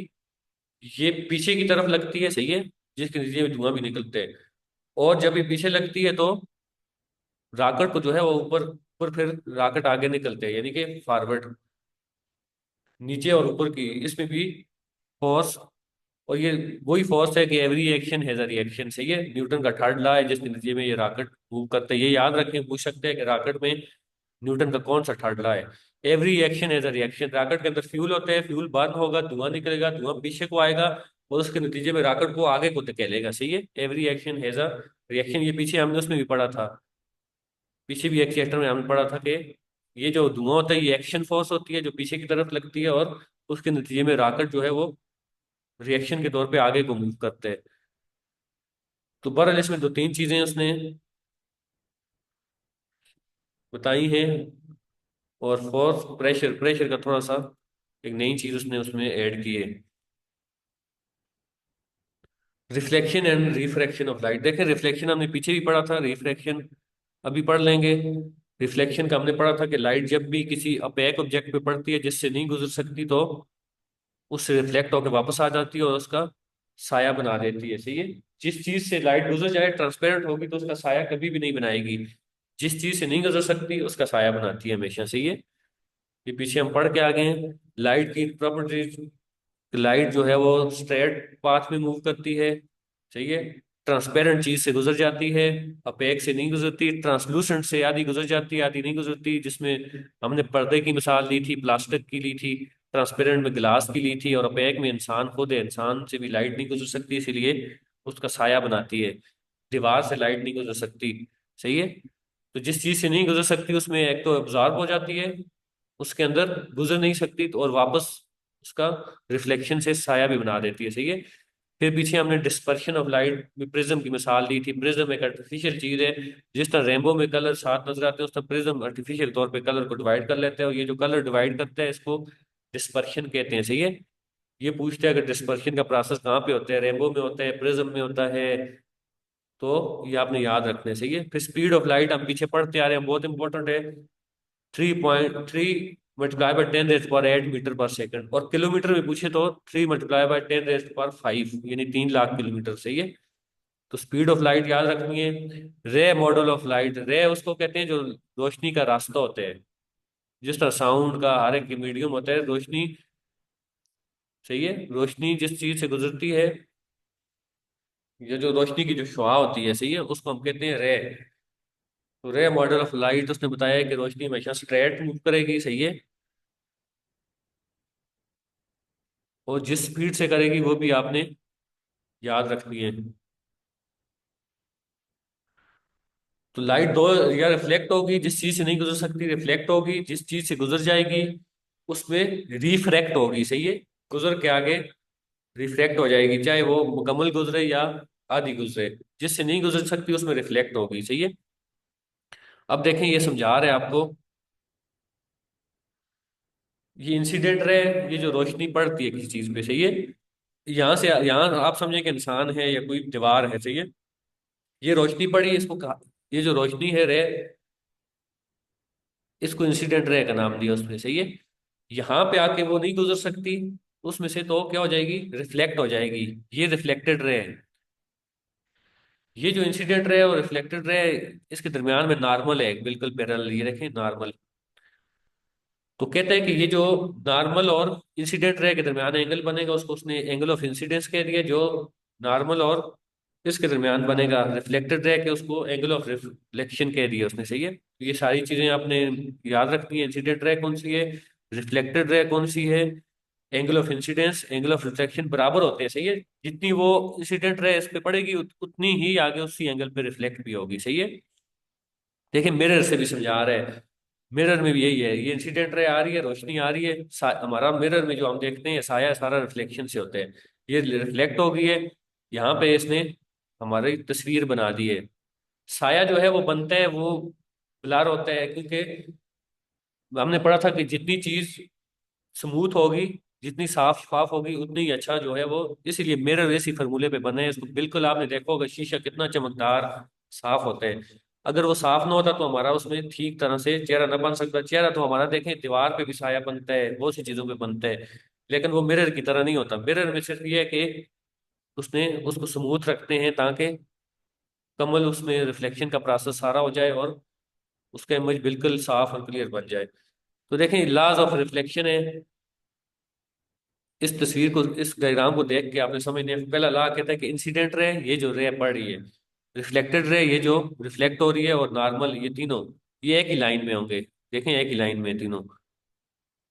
ये पीछे की तरफ लगती है, सही है, जिसके नतीजे में धुआं भी निकलता है। और जब ये पीछे लगती है तो रॉकेट को जो है वो ऊपर ऊपर, फिर रॉकेट आगे निकलते हैं, यानी कि फॉरवर्ड, नीचे और ऊपर की, इसमें भी फोर्स। और ये वही फोर्स है कि every action has a reaction, सही है, न्यूटन का थर्ड लॉ है जिसके नतीजे में ये रॉकेट मूव करता है। ये याद रखें, पूछ सकते हैं कि रॉकेट में न्यूटन का कौन सा थर्ड लॉ है। Every action has a reaction, rocket के अंदर फ्यूल होते हैं, फ्यूल बर्न होगा, धुआं निकलेगा, धुआं पीछे को आएगा, और उसके नतीजे में रॉकेट को आगे को धकेलेगा, सही है। Every action has a reaction, ये पीछे हमने उसमें भी पढ़ा था, पीछे भी एक चैप्टर में हमने पढ़ा था कि ये जो धुआं होता है ये एक्शन फोर्स होती है जो पीछे की तरफ लगती है, और उसके नतीजे में रॉकेट जो है वो रिएक्शन के तौर पे आगे को मूव करते हैं। तो बहरहाल इसमें दो तीन चीजें उसने बताई हैं। और फोर्स, प्रेशर, प्रेशर का थोड़ा सा एक नई चीज उसने उसमें ऐड की है। Reflection and refraction of light, देखें रिफ्लेक्शन हमने पीछे भी पढ़ा था, रिफ्रैक्शन अभी पढ़ लेंगे। रिफ्लेक्शन का हमने पढ़ा था कि लाइट जब भी किसी अपेक ऑब्जेक्ट पे पड़ती है जिससे नहीं गुजर सकती, तो उससे रिफ्लेक्ट होकर वापस आ जाती है और उसका साया बना देती है, सही है। जिस चीज से लाइट गुजर जाए, ट्रांसपेरेंट होगी, तो उसका साया कभी भी नहीं बनाएगी। जिस चीज से नहीं गुजर सकती उसका साया बनाती है हमेशा, सही है। ये पीछे हम पढ़ के आ गए हैं लाइट की प्रॉपर्टीज। लाइट जो है वो स्ट्रेट पाथ में मूव करती है, सही है, ट्रांसपेरेंट चीज से गुजर जाती है, अपेक से नहीं गुजरती, ट्रांसलूसेंट से आधी गुजर जाती है आधी नहीं गुजरती, जिसमें हमने पर्दे की मिसाल ली थी, प्लास्टिक की ली थी, ट्रांसपेरेंट में ग्लास की ली थी, और अपेक में इंसान खुद है, इंसान से भी लाइट नहीं गुजर सकती, इसीलिए उसका साया बनाती है। दीवार से लाइट नहीं गुजर सकती, सही है। तो जिस चीज से नहीं गुजर सकती उसमें एक तो एब्जॉर्ब हो जाती है, उसके अंदर गुजर नहीं सकती, तो और वापस उसका रिफ्लेक्शन से साया भी बना देती है, सही है। फिर पीछे हमने डिस्पर्शन ऑफ लाइट में प्रिज्म की मिसाल दी थी। प्रिज्म एक आर्टिफिशियल चीज है। जिस तरह रेनबो में कलर साथ नजर आते हैं, उस तरह प्रिज्म आर्टिफिशियल तौर पे कलर को डिवाइड कर लेते हैं, और ये जो कलर डिवाइड करता है इसको डिस्पर्शन कहते हैं, सही है। ये पूछते हैं अगर डिस्पर्शन का प्रोसेस कहाँ पे होता है, रेनबो में होता है, प्रिज्म में होता है, तो ये आपने याद रखना है, सही है। फिर स्पीड ऑफ लाइट हम पीछे पढ़ते आ रहे हैं, बहुत इंपॉर्टेंट है। 3.3 मल्टीप्लाई बाय 10⁻8 मीटर पर सेकंड, और किलोमीटर में पूछे तो 3 × 10⁻5 यानी 3 लाख किलोमीटर, सही है। तो स्पीड ऑफ लाइट याद रखनी है। रे मॉडल ऑफ लाइट, रे उसको कहते हैं जो रोशनी का रास्ता होता है। जिस तरह साउंड का हर एक मीडियम होता है, रोशनी, सही है, रोशनी जिस चीज से गुजरती है, ये जो रोशनी की जो शुआ होती है, सही है, उसको हम कहते हैं रे। तो रे मॉडल ऑफ लाइट उसने बताया कि रोशनी हमेशा स्ट्रेट मूव करेगी, सही है, और जिस स्पीड से करेगी वो भी आपने याद रखनी है। तो लाइट दो, या रिफ्लेक्ट होगी जिस चीज से नहीं गुजर सकती, रिफ्लेक्ट होगी जिस चीज से गुजर जाएगी, उसमें रिफ्रैक्ट होगी, सही है। गुजर के आगे रिफ्लेक्ट हो जाएगी, चाहे वो मुकम्मल गुजरे या आधी गुजरे। जिससे नहीं गुजर सकती उसमें रिफ्लेक्ट होगी, सही है। अब देखें, ये समझा रहे हैं आपको, ये इंसिडेंट रे, ये जो रोशनी पड़ती है किसी चीज पे, सही है। यहाँ से यहाँ आप समझे कि इंसान है या कोई दीवार है, सही है। ये रोशनी पड़ी, इसको कहा, ये जो रोशनी है रे, इसको इंसिडेंट रे का नाम दिया उसने, सही है। यहाँ पे आके वो नहीं गुजर सकती, उसमें से तो क्या हो जाएगी, रिफ्लेक्ट हो जाएगी। ये रिफ्लेक्टेड रे है। ये जो इंसिडेंट रे और रिफ्लेक्टेड रे, इसके दरमियान में नॉर्मल है, बिल्कुल पैरेलल, ये देखें नॉर्मल। तो कहते हैं कि ये जो नॉर्मल और इंसिडेंट रे के दरमियान एंगल बनेगा, उसको उसने एंगल ऑफ इंसिडेंस कह दिया। जो नॉर्मल और इसके दरमियान बनेगा रिफ्लेक्टेड रे के, उसको एंगल ऑफ रिफ्लेक्शन कह दिया उसने, सही है। तो ये सारी चीजें आपने याद रखनी है। इंसिडेंट रे कौन सी है, रिफ्लेक्टेड रे कौन सी है, angle of incidence, angle of reflection बराबर होते हैं, सही है। जितनी वो इंसिडेंट रे इस पे पड़ेगी उतनी ही आगे उसी एंगल पे रिफ्लेक्ट भी होगी, सही है। देखिए मिरर से भी समझा रहे हैं, मिरर में भी यही है। ये इंसिडेंट रे आ रही है, रोशनी आ रही है, हमारा मिरर में जो हम देखते हैं साया सारा रिफ्लेक्शन से होते हैं। ये रिफ्लेक्ट हो गई है, यहाँ पे इसने हमारी तस्वीर बना दी है। साया जो है वो बनता है, वो ब्लर होता है, क्योंकि हमने पढ़ा था कि जितनी चीज स्मूथ होगी, जितनी साफ शफाफ होगी, उतनी ही अच्छा जो है वो, इसीलिए मिरर इसी फॉर्मूले पे बने हैं। इसको बिल्कुल आपने देखा होगा, शीशा कितना चमकदार साफ होता है। अगर वो साफ ना होता तो हमारा उसमें ठीक तरह से चेहरा न बन सकता। चेहरा तो हमारा देखें दीवार पे भी साया बनता है, बहुत सी चीजों पे बनता है, लेकिन वो मिरर की तरह नहीं होता। मिरर में सिर्फ ये है कि उसने उसको स्मूथ रखते हैं ताकि कमल उसमें रिफ्लेक्शन का प्रोसेस सारा हो जाए और उसका इमेज बिल्कुल साफ और क्लियर बन जाए। तो देखें लॉज ऑफ रिफ्लेक्शन है। इस तस्वीर को, इस डायग्राम को देख के आपने समझने, पहला लॉ कहता है कि इंसिडेंट रे, ये जो रे पड़ रही है, रिफ्लेक्टेड रे, ये जो रिफ्लेक्ट हो रही है, और नॉर्मल, ये तीनों ये एक ही लाइन में होंगे। देखें एक ही लाइन में तीनों,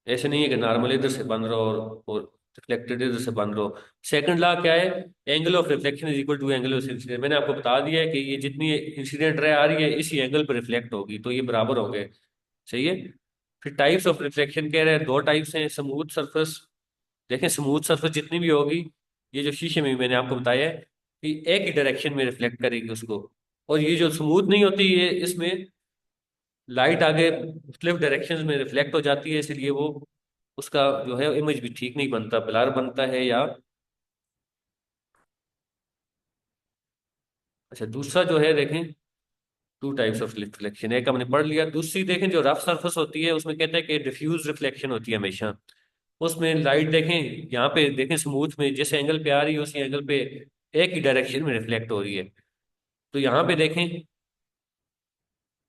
ऐसे नहीं है कि नॉर्मल इधर से बन रहा हो और रिफ्लेक्टेड इधर से बन रहा हो। सेकंड लॉ क्या है, angle of reflection is equal to angle of incidence. मैंने आपको बता दिया है कि ये जितनी इंसिडेंट रे आ रही है इसी एंगल पर रिफ्लेक्ट होगी, तो ये बराबर हो गए, सही है। फिर टाइप्स ऑफ रिफ्लेक्शन कह रहे हैं, दो टाइप्स हैं, स्मूथ सरफेस। देखें स्मूथ सरफेस जितनी भी होगी, ये जो शीशे में भी मैंने आपको बताया है कि एक ही डायरेक्शन में रिफ्लेक्ट करेगी उसको। और ये जो स्मूथ नहीं होती, ये इसमें लाइट आगे मुख्तलिफ डायरेक्शंस में रिफ्लेक्ट हो जाती है, इसलिए वो उसका जो है इमेज भी ठीक नहीं बनता, ब्लर बनता है या। अच्छा दूसरा जो है देखें, टू टाइप्स ऑफ रिफ्लेक्शन, एक हमने पढ़ लिया। दूसरी देखें जो रफ सरफेस होती है, उसमें कहते हैं कि डिफ्यूज रिफ्लेक्शन होती है हमेशा। उसमें लाइट देखें, यहाँ पे देखें स्मूथ में जिस एंगल पे आ रही है उसी एंगल पे एक ही डायरेक्शन में रिफ्लेक्ट हो रही है। तो यहाँ पे देखें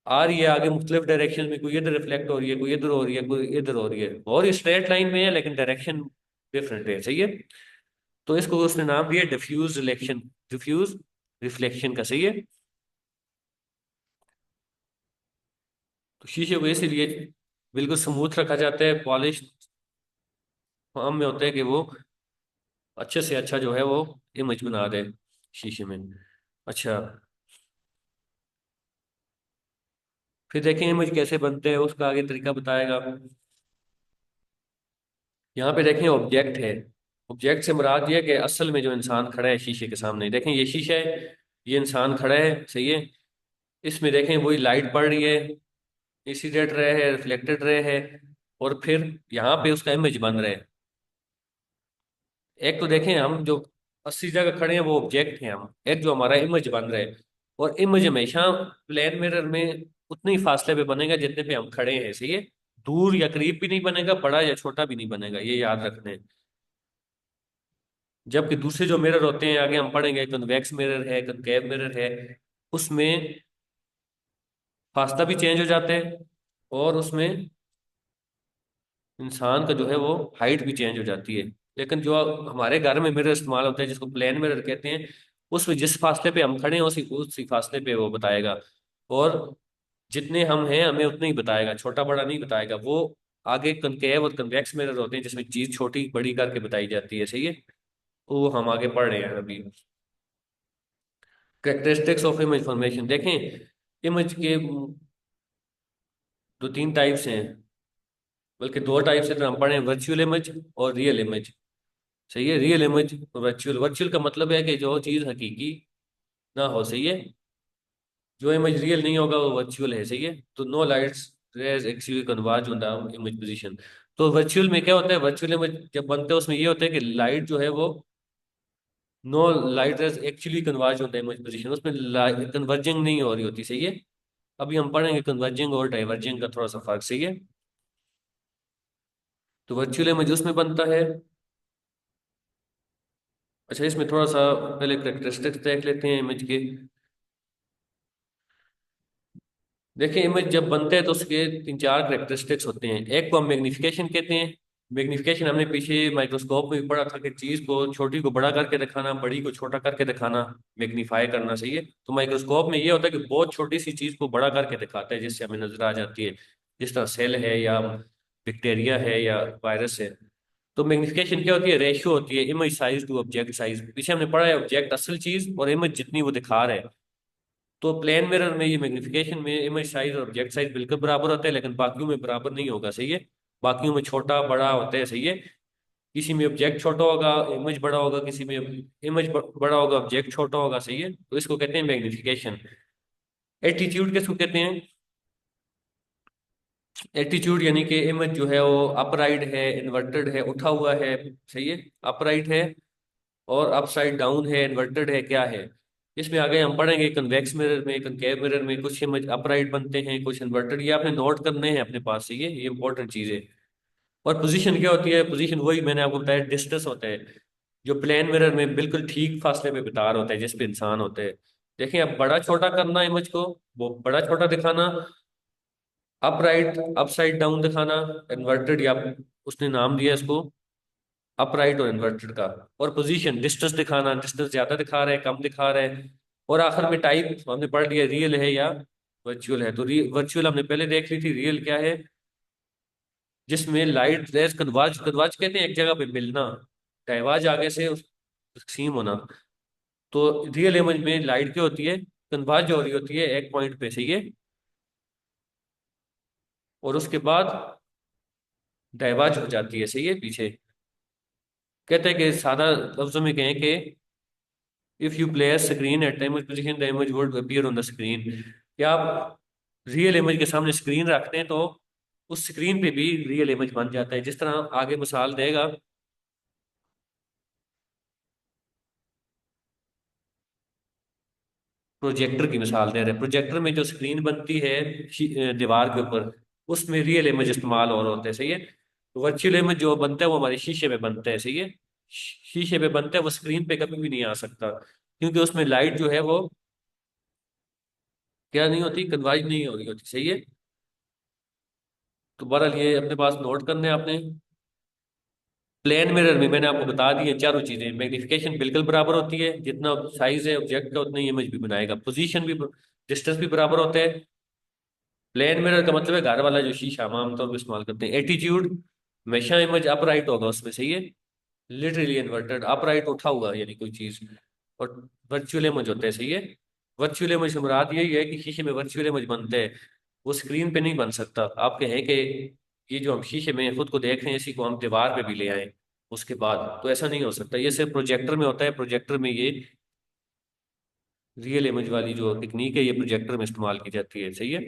आ रही है आगे मुख्तलिफ डायरेक्शन में, कोई इधर रिफ्लेक्ट हो रही है, कोई इधर हो रही है, कोई इधर हो रही है, और ये स्ट्रेट लाइन में है लेकिन डायरेक्शन डिफरेंट है, सही है। तो इसको उसने नाम दिया डिफ्यूज रिफ्लेक्शन, डिफ्यूज रिफ्लेक्शन का, सही है। तो शीशे को इसीलिए बिल्कुल स्मूथ रखा जाता है, पॉलिश फॉर्म में होता है कि वो अच्छे से अच्छा जो है वो इमेज बना दे शीशे में। अच्छा फिर देखें इमेज कैसे बनते हैं, उसका आगे तरीका बताएगा। यहाँ पे देखें ऑब्जेक्ट है। ऑब्जेक्ट से मुराद ये है कि असल में जो इंसान खड़ा है शीशे के सामने, देखें ये शीशा है, ये इंसान खड़ा है, सही है। इसमें देखें वही लाइट पड़ रही है, इंसिडेंट रे है, रिफ्लेक्टेड रे है, और फिर यहाँ पे उसका इमेज बन रहा है। एक तो देखें हम जो अस्सी जगह खड़े हैं वो ऑब्जेक्ट हैं हम, एक जो हमारा इमेज बन रहा है। और इमेज हमेशा प्लेन मिरर में उतने ही फासले पे बनेगा जितने पे हम खड़े हैं, सही है। दूर या करीब भी नहीं बनेगा, बड़ा या छोटा भी नहीं बनेगा, ये याद रखना है। जबकि दूसरे जो मिरर होते हैं आगे हम पढ़ेंगे, कन्वेक्स मिरर है, कनकेव मिरर है, उसमें फासला भी चेंज हो जाता है, और उसमें इंसान का जो है वो हाइट भी चेंज हो जाती है। लेकिन जो हमारे घर में मिरर इस्तेमाल होते हैं जिसको प्लेन मिरर कहते हैं, उसमें जिस फासले पे हम खड़े हैं उसी उसी फासले पे वो बताएगा। और जितने हम हैं हमें उतने ही बताएगा, छोटा बड़ा नहीं बताएगा वो। आगे कनकेव और कन्वेक्स मिरर होते हैं जिसमें चीज छोटी बड़ी करके बताई जाती है, सही है। वो हम आगे पढ़ रहे हैं अभी। कैरेक्टरिस्टिक्स ऑफ इमेज फॉर्मेशन देखें। इमेज के दो तीन टाइप्स हैं, बल्कि दो टाइप्स से हम पढ़े, वर्चुअल इमेज और रियल इमेज, सही है। Real image, virtual. वर्चुअल का मतलब है कि जो चीज हकीकी ना हो, सही है। जो इमेज रियल नहीं होगा वो वर्चुअल है, सही है। तो no lights rays actually converge on the image position. तो वर्चुअल में क्या होता है, वर्चुअल इमेज जब बनते हैं उसमें ये होता है कि लाइट जो है वो no light rays actually converge on the image position, उसमें कन्वर्जिंग नहीं हो रही होती, सही है। अभी हम पढ़ेंगे कन्वर्जिंग और डाइवर्जिंग का थोड़ा सा फर्क, सही है। तो वर्चुअल इमेज उसमें बनता है। अच्छा, इसमें थोड़ा सा पहले करेक्टरिस्टिक्स देख लेते हैं इमेज के। देखिए इमेज जब बनते हैं तो उसके तीन चार करेक्टरिस्टिक्स होते हैं। एक को हम मैग्निफिकेशन कहते हैं। मैग्निफिकेशन हमने पीछे माइक्रोस्कोप में भी पढ़ा था कि चीज को छोटी को बड़ा करके दिखाना, बड़ी को छोटा करके दिखाना, मैग्नीफाई करना, सही है। तो माइक्रोस्कोप में ये होता है कि बहुत छोटी सी चीज को बड़ा करके दिखाता है जिससे हमें नजर आ जाती है, जिस तरह सेल है या बैक्टीरिया है या वायरस है। तो मैग्निफिकेशन क्या होती है, रेशियो होती है image size to object size. पीछे हमने पढ़ा है ऑब्जेक्ट असल चीज और इमेज जितनी वो दिखा रहा है। तो प्लेन मिरर में, ये मैग्निफिकेशन में इमेज साइज और ऑब्जेक्ट साइज बिल्कुल बराबर होते हैं, लेकिन बाकियों में बराबर नहीं होगा, सही है। बाकियों में छोटा बड़ा होता है, सही है। किसी में ऑब्जेक्ट छोटा होगा, इमेज बड़ा होगा, किसी में इमेज बड़ा होगा, ऑब्जेक्ट छोटा होगा, सही है। तो इसको कहते हैं मैग्निफिकेशन। एटीट्यूड किसको कहते हैं, एटीट्यूड यानी कि इमेज जो है वो अपराइट है, इन्वर्टेड है, उठा हुआ है, सही है। अपराइट है और अपसाइड डाउन है, इन्वर्टेड है, क्या है। इसमें आगे हम पढ़ेंगे कन्वेक्स मिरर में, कनकेव मिरर में कुछ इमेज अपराइट बनते हैं, कुछ इन्वर्टेड। ये आपने नोट करने हैं अपने पास से, ये इंपॉर्टेंट चीज है। और पोजीशन क्या होती है, पोजीशन वही मैंने आपको बताया, डिस्टेंस होता है जो प्लेन मिरर में बिल्कुल ठीक फासले पे बता रहा होता है जिस पे इंसान होते हैं। देखिए अब बड़ा छोटा करना इमेज को, वो बड़ा छोटा दिखाना, अपराइट अपसाइड डाउन दिखाना, इन्वर्टेड, या उसने नाम दिया इसको अपराइट और इन्वर्टेड का। और पोजीशन डिस्टेंस दिखाना, डिस्टेंस ज्यादा दिखा रहा है कम दिखा रहा है। और आखिर में टाइप हमने पढ़ लिया, रियल है या वर्चुअल है। तो वर्चुअल हमने पहले देख ली थी, रियल क्या है, जिसमें लाइट रेज कन्वर्ज, कन्वर्ज कहते हैं एक जगह पे मिलना, डाइवर्ज आगे से सीम होना। तो रियल इमेज में लाइट क्या होती है, कन्वर्ज हो रही होती है एक पॉइंट पे, सही है। और उसके बाद डाइवर्ज हो जाती है, सही है पीछे। कहते हैं कि सादा लफ्जों में कहें कि if you place screen at the image position the image would appear on the screen. क्या आप रियल इमेज के सामने स्क्रीन रखते हैं तो उस स्क्रीन पे भी रियल इमेज बन जाता है, जिस तरह आगे मिसाल देगा। प्रोजेक्टर की मिसाल दे रहे हैं, प्रोजेक्टर में जो स्क्रीन बनती है दीवार के ऊपर, उसमें रियल इमेज इस्तेमाल और होते हैं, सही है। वर्चुअल इमेज जो बनता है वो हमारे शीशे में बनता है, सही है। शीशे पे बनता है, वो स्क्रीन पे कभी भी नहीं आ सकता, क्योंकि उसमें लाइट जो है वो क्या नहीं होती, कन्वर्ज नहीं हो रही होती, सही है। तो बहरहाल ये अपने पास नोट करने हैं आपने। प्लेन मिरर में मैंने आपको बता दी है चारों चीजें, मैग्निफिकेशन बिल्कुल बराबर होती है, जितना साइज है ऑब्जेक्ट का उतनी इमेज भी बनाएगा, पोजीशन भी, डिस्टेंस भी बराबर होते हैं। प्लेन मिरर का मतलब है घर वाला जो शीशा हम आमतौर पर इस्तेमाल करते हैं। एटीट्यूड, हमेशा इमेज अपराइट होगा उसमें, सही है। लिटरली इन्वर्टेड, अपराइट उठा हुआ यानी कोई चीज। और वर्चुअल इमेज होते हैं, सही है। वर्चुअल इमेज से मुराद यही है कि शीशे में वर्चुअल इमेज बनते हैं। वो स्क्रीन पे नहीं बन सकता। आप कहें कि ये जो हम शीशे में खुद को देख रहे हैं इसी को हम दीवार पे भी ले आए उसके बाद, तो ऐसा नहीं हो सकता। ये सिर्फ प्रोजेक्टर में होता है, प्रोजेक्टर में ये रियल इमेज वाली जो टेक्निक है ये प्रोजेक्टर में इस्तेमाल की जाती है, सही है।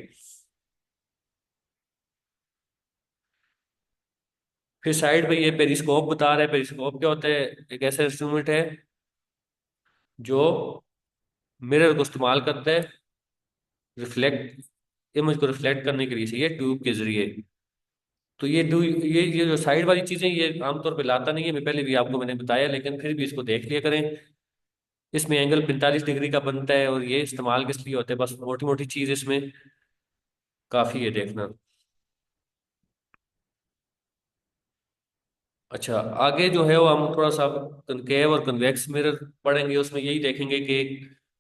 फिर साइड पे ये पेरिस्कोप बता रहा है। पेरिस्कोप क्या होता है? एक ऐसा इंस्ट्रूमेंट है जो मिरर को इस्तेमाल करता है रिफ्लेक्ट इमेज को रिफ्लेक्ट करने के लिए, सही है, ट्यूब के जरिए। तो ये जो साइड वाली चीजें ये आमतौर पे लाता नहीं है, मैं पहले भी आपको मैंने बताया, लेकिन फिर भी इसको देख लिया करें। इसमें एंगल 45 डिग्री का बनता है, और ये इस्तेमाल किस लिए होता है, बस मोटी मोटी चीज इसमें काफी है देखना। अच्छा, आगे जो है वो हम थोड़ा सा कनकेव और कन्वेक्स मिरर पढ़ेंगे। उसमें यही देखेंगे कि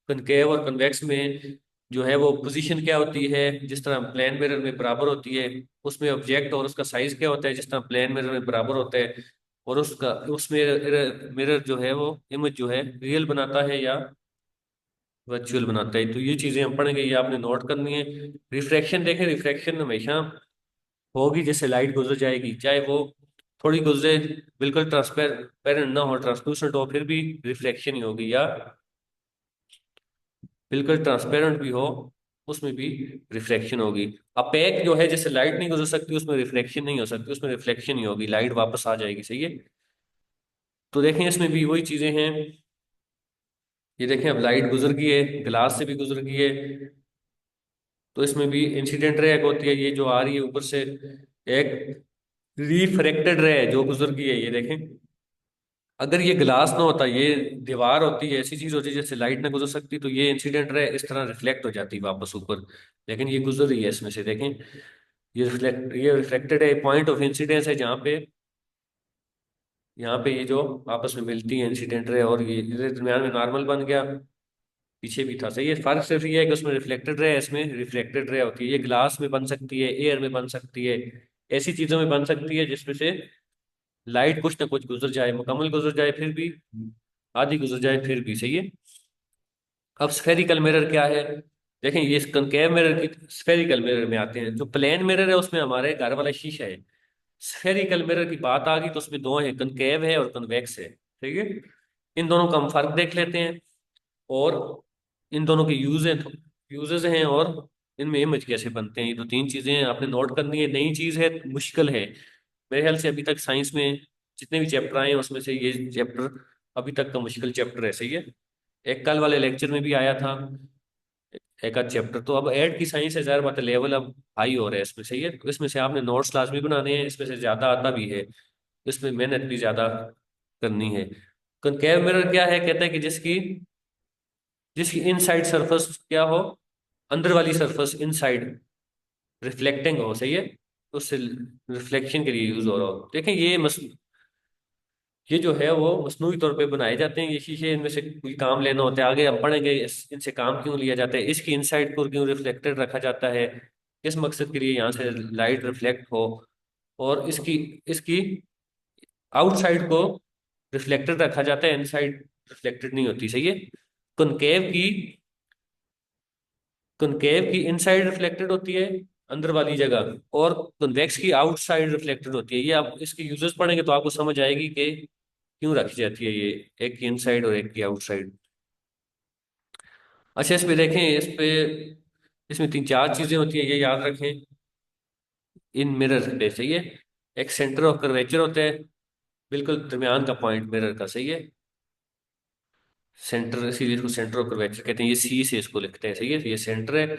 कनकेव और कन्वेक्स में जो है वो पोजीशन क्या होती है, जिस तरह प्लेन मिरर में बराबर होती है। उसमें ऑब्जेक्ट और उसका साइज क्या होता है, जिस तरह प्लेन मिरर में बराबर होता है। और उसका उसमें मिरर जो है वो इमेज जो है रियल बनाता है या वर्चुअल बनाता है। तो ये चीजें हम पढ़ेंगे, ये आपने नोट करनी है। रिफ्रैक्शन देखें, रिफ्रैक्शन हमेशा होगी जैसे लाइट गुजर जाएगी, चाहे वो थोड़ी गुजरे, बिल्कुल ट्रांसपेरेंट ना हो, ट्रांसलूसेंट हो, फिर भी रिफ्लेक्शन ही होगी। या बिल्कुल ट्रांसपेरेंट भी हो, उसमें भी रिफ्लेक्शन होगी। अपेक जो है, जैसे लाइट नहीं गुजर सकती उसमें रिफ्लेक्शन नहीं हो सकती, उसमें रिफ्लेक्शन ही होगी, लाइट वापस आ जाएगी, सही है। तो देखें इसमें भी वही चीजें हैं। ये देखें अब लाइट गुजर गई है, ग्लास से भी गुजर गई है, तो इसमें भी इंसिडेंट रे एक होती है, ये जो आ रही है ऊपर से, एक रिफ्रैक्टेड रे है जो गुजर गई है, ये देखें। अगर ये ग्लास ना होता, ये दीवार होती है, ऐसी चीज होती है जैसे लाइट ना गुजर सकती, तो ये इंसिडेंट रहे इस तरह रिफ्लेक्ट हो जाती वापस ऊपर। लेकिन ये गुजर रही है इसमें से, देखें। ये रिफ्लेक्टेड है, पॉइंट ऑफ इंसिडेंस है जहाँ पे, यहाँ पे ये जो आपस में मिलती है इंसिडेंट रे, और ये दरम्यान में नॉर्मल बन गया, पीछे भी था, सही है। फर्क सिर्फ ये है कि उसमें रिफ्लेक्टेड रे है, इसमें रिफ्लेक्टेड रे होती है। ये ग्लास में बन सकती है, एयर में बन सकती है, ऐसी चीजों में बन सकती है जिसमें से लाइट कुछ ना कुछ गुजर जाए, मुकम्मल गुजर जाए फिर भी, आधी गुजर जाए फिर भी, सही है। अब स्फेरिकल मिरर क्या है? देखें, ये कनकेव मिरर की स्फेरिकल मिरर में आते हैं। जो प्लेन मिरर है उसमें हमारे घर वाला शीशा है। स्फेरिकल मिरर की बात आ गई तो उसमें दो है, कनकेव है और कन्वेक्स है, ठीक है। इन दोनों का हम फर्क देख लेते हैं, और इन दोनों के यूजेस हैं, और इनमें इमेज कैसे बनते हैं। ये तो तीन चीजें हैं, आपने नोट करनी है। नई चीज है, मुश्किल है, मेरे ख्याल से अभी तक साइंस में जितने भी चैप्टर आए हैं उसमें से ये चैप्टर अभी तक का मुश्किल चैप्टर है, सही है। एक कल वाले लेक्चर में भी आया था एक आध चैप्टर। तो अब ऐड की साइंस है, ज़ाहिर बात है लेवल अब हाई हो रहा है इसमें, सही है। तो इसमें से आपने नोट्स लाजमी बनाने हैं, इसमें से ज़्यादा आता भी है, इसमें मेहनत भी ज़्यादा करनी है। कनकेव मिरर क्या है? कहता है कि जिसकी जिसकी इनसाइड सरफेस क्या हो, अंदर वाली सरफेस इनसाइड रिफ्लेक्टिंग हो, सही है, तो उससे रिफ्लेक्शन के लिए यूज हो रहा हो। देखें ये जो है वो मसनूई तौर पे बनाए जाते हैं ये शीशे, इनमें से कोई काम लेना होता है आगे हम पढ़ेंगे इनसे काम क्यों लिया जाता है, इसकी इनसाइड को क्यों रिफ्लेक्टेड रखा जाता है, किस मकसद के लिए यहाँ से लाइट रिफ्लेक्ट हो, और इसकी इसकी आउटसाइड को रिफ्लेक्टेड रखा जाता है, इनसाइड रिफ्लेक्टेड नहीं होती, सही है। कनकेव की कनकेव की इनसाइड रिफ्लेक्टेड होती है, अंदर वाली जगह, और कन्वेक्स की आउटसाइड रिफ्लेक्टेड होती है। ये आप इसके यूजेस पढ़ेंगे तो आपको समझ आएगी कि क्यों रखी जाती है ये, एक की इनसाइड और एक की आउटसाइड। अच्छा, इस पे देखें, इसमें तीन चार चीजें होती है, ये याद रखें इन मिरर पे, सही है। एक सेंटर ऑफ कर्वेचर होता है, बिल्कुल दरमियान का पॉइंट मिरर का, सही है। सेंटर, इसीलिए इसको सेंटर ऑफ कर्वेचर कहते हैं, ये सी से इसको लिखते हैं, सही है। तो ये सेंटर है,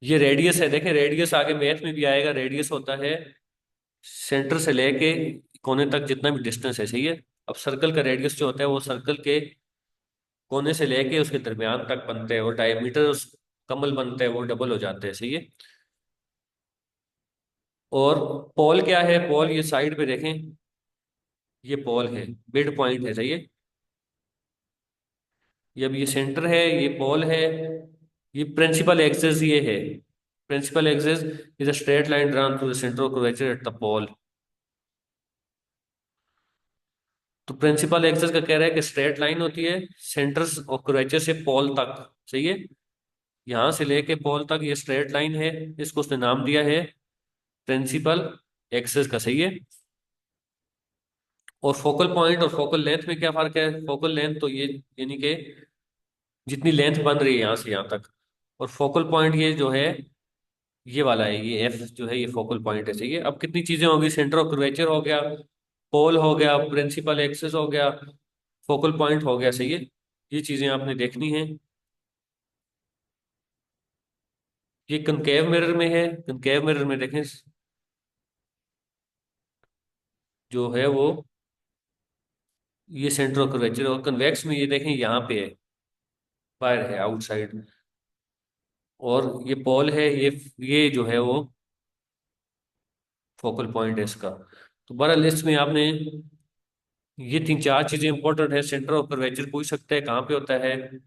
ये रेडियस है। देखें रेडियस आगे मैथ में भी आएगा, रेडियस होता है सेंटर से लेके कोने तक जितना भी डिस्टेंस है, सही है। अब सर्कल का रेडियस जो होता है वो सर्कल के कोने से लेके उसके दरमियान तक बनते हैं, और डायमीटर उस कमल बनते हैं वो डबल हो जाते हैं, सही है। और पॉल क्या है? पॉल ये साइड पे देखें, ये पॉल है, मिड पॉइंट है, सही है। ये अब ये सेंटर है, ये पॉल है, ये प्रिंसिपल एक्सिस ये है। Principal axis is a straight line drawn through the centre of curvature at the pole. तो प्रिंसिपल एक्सिस का कह रहा है कि स्ट्रेट लाइन होती है सेंटर ऑफ कर्वेचर से पॉल तक, सही है। यहां से लेके पोल तक ये स्ट्रेट लाइन है, इसको उसने नाम दिया है प्रिंसिपल एक्सिस का, सही है। और फोकल पॉइंट और फोकल लेंथ में क्या फर्क है? फोकल लेंथ तो ये यानी कि जितनी लेंथ बन रही है यहां से यहां तक, और फोकल पॉइंट ये जो है ये वाला है, ये एफ जो है ये फोकल पॉइंट है, सही है। अब कितनी चीजें होगी? सेंटर ऑफ कर्वेचर हो गया, पोल हो गया, प्रिंसिपल एक्सिस हो गया, फोकल पॉइंट हो गया, सही है। ये चीजें आपने देखनी है। ये कनकेव मिरर में है, कनकेव मिरर में देखें जो है वो ये सेंटर ऑफ कर्वेचर, और कन्वेक्स में ये देखें यहाँ पे है, बाहर है, आउटसाइड। और ये पोल है, ये जो है वो फोकल पॉइंट है इसका। तो बहरहाल लिस्ट में आपने ये तीन चार चीजें इंपॉर्टेंट है। सेंटर ऑफ कर्वेचर पूछ सकते हैं कहाँ पे होता है,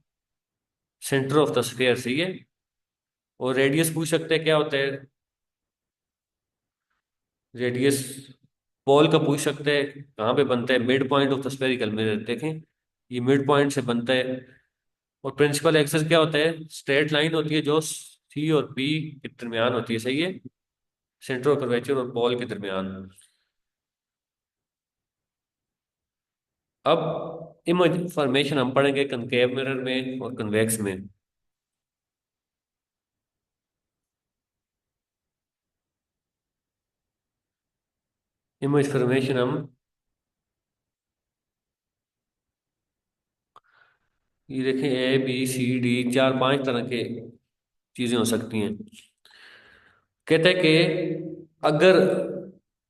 सेंटर ऑफ द स्फीयर, सही है। और रेडियस पूछ सकते हैं क्या होता है, रेडियस। पोल का पूछ सकते हैं कहाँ पे बनता है, mid point of the spherical mirror, देखें ये मिड पॉइंट से बनता है। और प्रिंसिपल एक्सिस क्या होता है? स्ट्रेट लाइन होती है जो सी और बी के दरमियान होती है, सही है, सेंटर ऑफ कर्वेचर और पोल के दरमियान। अब इमेज फॉर्मेशन हम पढ़ेंगे कनकेव मिरर में और कन्वेक्स में। इमेज फॉर्मेशन हम ये देखें, ए बी सी डी, चार पांच तरह के चीजें हो सकती हैं। कहते हैं कि अगर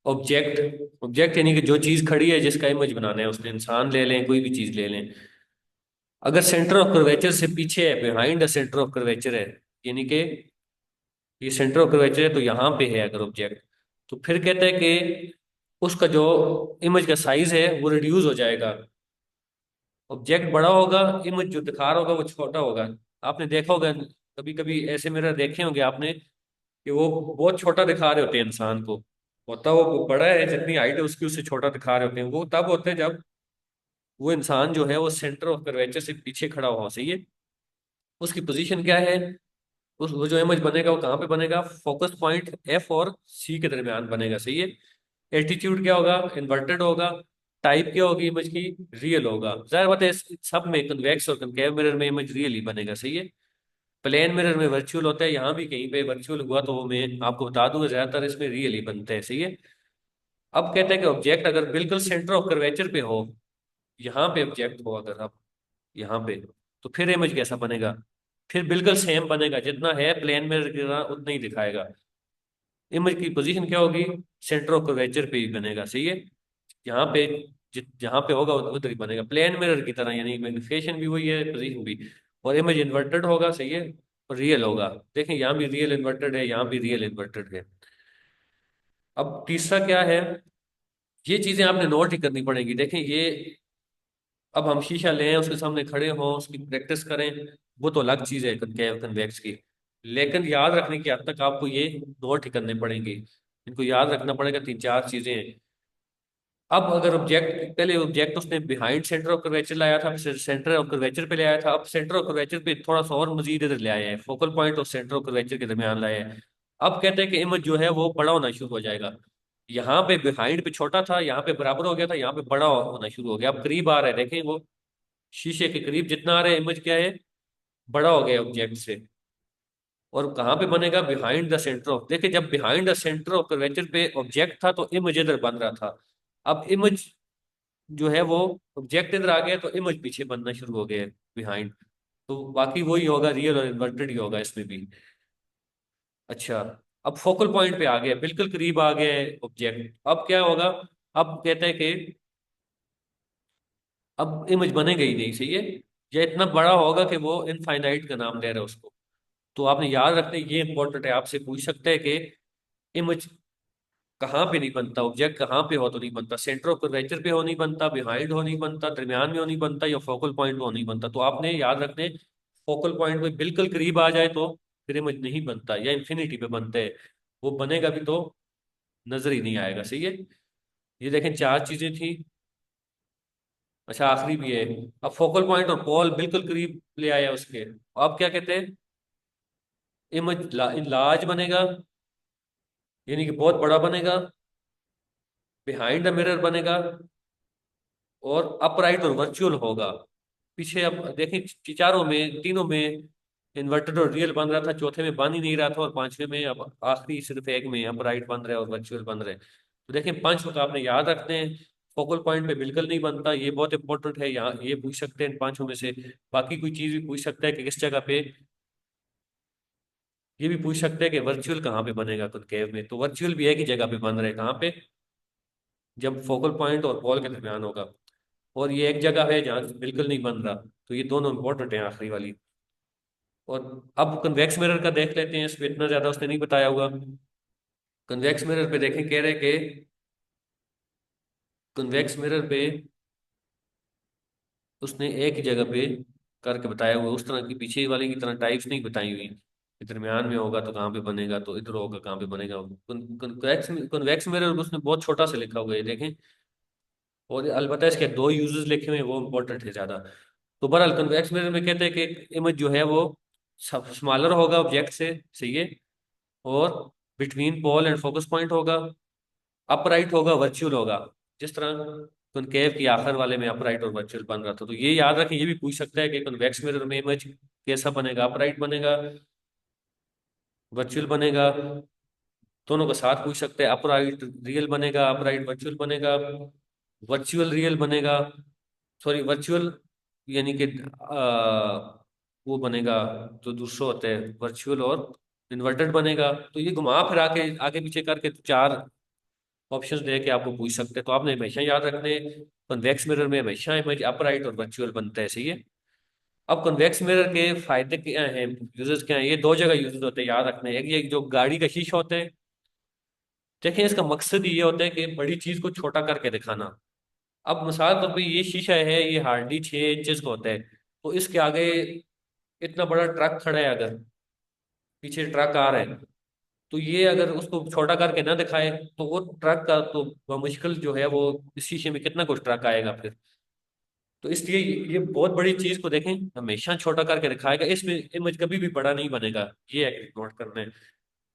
ऑब्जेक्ट ऑब्जेक्ट यानी कि जो चीज खड़ी है जिसका इमेज बनाना है, उसने इंसान ले लें, कोई भी चीज ले लें, अगर सेंटर ऑफ कर्वेचर से पीछे है, behind the centre of curvature है, यानी कि ये सेंटर ऑफ कर्वेचर है तो यहाँ पे है अगर ऑब्जेक्ट, तो फिर कहते हैं कि उसका जो इमेज का साइज है वो रिड्यूस हो जाएगा। ऑब्जेक्ट बड़ा होगा, इमेज जो दिखा रहा होगा वो छोटा होगा। आपने देखा होगा, कभी कभी ऐसे मिरर देखे होंगे आपने कि वो बहुत छोटा दिखा रहे होते हैं इंसान को, होता वो बड़ा है, जितनी हाइट है उसकी उससे छोटा दिखा रहे होते हैं। वो तब होते हैं जब वो इंसान जो है वो सेंटर ऑफ कर्वेचर से पीछे खड़ा हुआ, सही है। उसकी पोजीशन क्या है? उस वो जो इमेज बनेगा वो कहाँ पे बनेगा? फोकस पॉइंट एफ और सी के दरमियान बनेगा, सही है। एल्टीट्यूड क्या होगा? इन्वर्टेड होगा। टाइप क्या होगी इमेज की? रियल होगा। जाहिर बात है इस सब में, कन्वेक्स और कनकेव मिरर में इमेज रियल ही बनेगा, सही है। प्लेन मिरर में वर्चुअल होता है, यहाँ भी कहीं पे वर्चुअल हुआ तो वो मैं आपको बता दूंगा, ज्यादातर इसमें रियल ही बनते हैं, सही है। अब कहते हैं कि ऑब्जेक्ट अगर बिल्कुल सेंटर ऑफ कर्वेचर पे हो, यहाँ पे ऑब्जेक्ट हो अगर आप यहाँ पे, तो फिर इमेज कैसा बनेगा? फिर बिल्कुल सेम बनेगा, जितना है प्लेन मिरर की तरह उतना ही दिखाएगा। इमेज की पोजीशन क्या होगी? सेंटर ऑफ कर्वेचर पे ही बनेगा, सही है। यहाँ पे जहाँ पे होगा उधर ही बनेगा, प्लेन मिरर की तरह, यानी मैग्निफिकेशन भी वही है, पोजीशन भी। और इमेज इन्वर्टेड होगा, सही है, और रियल होगा। देखें यहाँ भी रियल इन्वर्टेड है, यहाँ भी रियल इन्वर्टेड है। अब तीसरा क्या है? ये चीजें आपने नोट ही करनी पड़ेंगी। देखें ये, अब हम शीशा लें, उसके सामने खड़े हों, उसकी प्रैक्टिस करें, वो तो अलग चीज है कन्वेक्स की। लेकिन याद रखने की हद तक आपको ये नोट ही करने पड़ेंगे, इनको याद रखना पड़ेगा। तीन चार चीजें हैं। अब अगर ऑब्जेक्ट, पहले ऑब्जेक्ट उसने बिहाइंड सेंटर ऑफ कर्वेचर लाया था, फिर सेंटर ऑफ कर्वेचर पे ले आया था, अब सेंटर ऑफ कर्वेचर पे थोड़ा सा और मजीद इधर ले आया है, फोकल पॉइंट और सेंटर ऑफ कर्वेचर के दरमियान लाया है। अब कहते हैं कि इमेज जो है वो बड़ा होना शुरू हो जाएगा। यहाँ पे बिहाइंड पे छोटा था, यहाँ पे बराबर हो गया था, यहाँ पे बड़ा होना शुरू हो गया, अब करीब आ रहा है, देखें वो शीशे के करीब जितना आ रहा है, इमेज क्या है? बड़ा हो गया ऑब्जेक्ट से। और कहाँ पे बनेगा? बिहाइंड द सेंटर ऑफ, देखिए जब behind the centre of curvature पे ऑब्जेक्ट था तो इमेज इधर बन रहा था। अब इमेज जो है वो, ऑब्जेक्ट इधर आ गया तो इमेज पीछे बनना शुरू हो गया बिहाइंड। तो बाकी वही होगा, रियल और इन्वर्टेड ही होगा इसमें भी। अच्छा, अब फोकल पॉइंट पे आ गया, बिल्कुल करीब आ गया है ऑब्जेक्ट, अब क्या होगा? अब कहते हैं कि अब इमेज बनेगा ही नहीं, सही है। या इतना बड़ा होगा कि वो इनफाइनाइट का नाम ले रहा है उसको। तो आपने याद रखना, ये इंपॉर्टेंट है, आपसे पूछ सकते हैं कि इमेज कहाँ पे नहीं बनता, ऑब्जेक्ट कहाँ पे हो तो नहीं बनता, सेंटर ऑफ कर्वेचर पे हो नहीं बनता, बिहाइंड हो नहीं बनता, दरमियान में हो नहीं बनता, या फोकल पॉइंट हो नहीं बनता। तो आपने याद रखने, फोकल पॉइंट पे बिल्कुल करीब आ जाए तो फिर इमेज नहीं बनता, या इन्फिनिटी पे बनता है, वो बनेगा भी तो नजर ही नहीं आएगा, सही है। ये देखें चार चीजें थी। अच्छा आखिरी भी है। अब फोकल पॉइंट और पोल बिल्कुल करीब ले आया उसके, अब क्या कहते हैं? इमेज लार्ज बनेगा, यानी कि बहुत बड़ा बनेगा, बिहाइंड द मिरर बनेगा, और अपराइट और वर्चुअल होगा। पीछे अब देखें चारों में, तीनों में इन्वर्टेड और रियल बन रहा था, चौथे में बन ही नहीं रहा था, और पांचवे में अब आखिरी सिर्फ एक में अपराइट बन रहा है और वर्चुअल बन रहे हैं। तो देखें पंच को तो आपने याद रखते हैं, फोकल पॉइंट पे बिल्कुल नहीं बनता, ये बहुत इंपॉर्टेंट है, यहाँ ये पूछ सकते हैं इन पांचों में से। बाकी कोई चीज भी पूछ सकता है कि किस जगह पे, ये भी पूछ सकते हैं कि वर्चुअल कहाँ पे बनेगा कॉनकेव में, तो वर्चुअल भी एक ही जगह पे बन रहे हैं, कहाँ पे, जब फोकल पॉइंट और बॉल के दरमियान होगा। और ये एक जगह है जहाँ बिल्कुल नहीं बन रहा, तो ये दोनों इंपॉर्टेंट है आखिरी वाली। और अब कन्वेक्स मिरर का देख लेते हैं, इसमें इतना ज्यादा उसने नहीं बताया हुआ। कन्वेक्स मिरर पे देखें, कह रहे कि कन्वेक्स मिरर पे उसने एक ही जगह पे करके बताया हुआ, उस तरह की पीछे वाले की तरह टाइप्स नहीं बताई हुई कि दरमियान में होगा तो कहाँ पे बनेगा, तो इधर होगा कहाँ पे बनेगा। कन्वेक्स कन्वेक्स मिरर उसने बहुत छोटा सा लिखा हुआ है देखें, और अलबत्ता इसके दो यूजेस लिखे हुए हैं, वो इंपॉर्टेंट है ज्यादा। तो बहरहाल कन्वेक्स मिरर में कहते हैं कि इमेज जो है वो स्मॉलर होगा ऑब्जेक्ट से, सही है, और between pole and focus point होगा, अपराइट होगा, वर्चुअल होगा, जिस तरह कॉनकेव की आखिर वाले में अपराइट और वर्चुअल बन रहा था। तो ये याद रखें, ये भी पूछ सकता है कि कन्वेक्स मिरर में इमेज कैसा बनेगा, अपराइट बनेगा, वर्चुअल बनेगा, दोनों का साथ पूछ सकते हैं, अपराइट रियल बनेगा, अपराइट वर्चुअल बनेगा, वर्चुअल रियल बनेगा, सॉरी वर्चुअल, यानी कि वो बनेगा, जो दूसरा होता है वर्चुअल और इन्वर्टेड बनेगा। तो ये घुमा फिरा के आगे पीछे करके चार ऑप्शंस दे के आपको पूछ सकते हैं, तो आपने हमेशा याद रखने, कन्वेक्स मिरर में हमेशा इमेज अपराइट और वर्चुअल बनता है, सही है। अब कन्वेक्स मिरर के फायदे क्या हैं, यूजेस क्या हैं, ये दो जगह यूजेस होते हैं, याद रखने। एक ये जो गाड़ी का शीशा होता है, देखें इसका मकसद ये होता है कि बड़ी चीज को छोटा करके दिखाना। अब मिसाल तौर पे ये शीशा है, ये हार्डली 6 इंचेस का होता है, तो इसके आगे इतना बड़ा ट्रक खड़ा है, अगर पीछे ट्रक आ रहा है, तो ये अगर उसको छोटा करके ना दिखाए, तो वो ट्रक का तो मुश्किल जो है वो, इस शीशे में कितना कुछ ट्रक आएगा फिर। तो इसलिए ये बहुत बड़ी चीज को देखें हमेशा छोटा करके दिखाएगा, इसमें इमेज कभी भी बड़ा नहीं बनेगा। ये एक नोट करना है।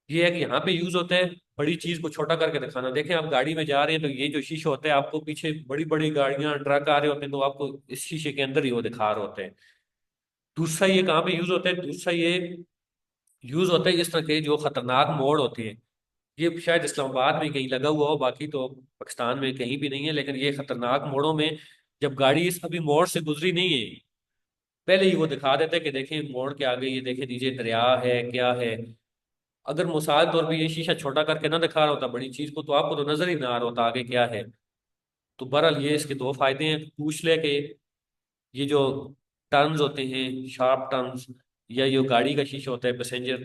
ये है कि यहाँ पे यूज होता है बड़ी चीज को छोटा करके दिखाना। देखें आप गाड़ी में जा रहे हैं, तो ये जो शीशे होते हैं, आपको पीछे बड़ी बड़ी गाड़ियां ट्रक आ रहे होते हैं, तो आपको इस शीशे के अंदर ही वो दिखा रहे होते हैं। दूसरा ये कहाँ पे यूज होता है, दूसरा ये यूज होता है इस तरह के जो खतरनाक मोड़ होते हैं। ये शायद इस्लामाबाद में कहीं लगा हुआ हो, बाकी तो पाकिस्तान में कहीं भी नहीं है, लेकिन ये खतरनाक मोड़ों में जब गाड़ी इस अभी मोड़ से गुजरी नहीं है, पहले ही वो दिखा देते हैं कि देखें मोड़ के आगे ये देखें नीचे दरिया है, क्या है। अगर मिसाल तौर पे ये शीशा छोटा करके ना दिखा रहा होता बड़ी चीज को, तो आपको तो नजर ही ना आ रहा होता आगे क्या है। तो बहरहाल ये इसके दो फायदे हैं। पूछ ले कि ये जो टर्न्स होते हैं, शार्प टर्न्स, या जो गाड़ी का शीशा होता है पैसेंजर,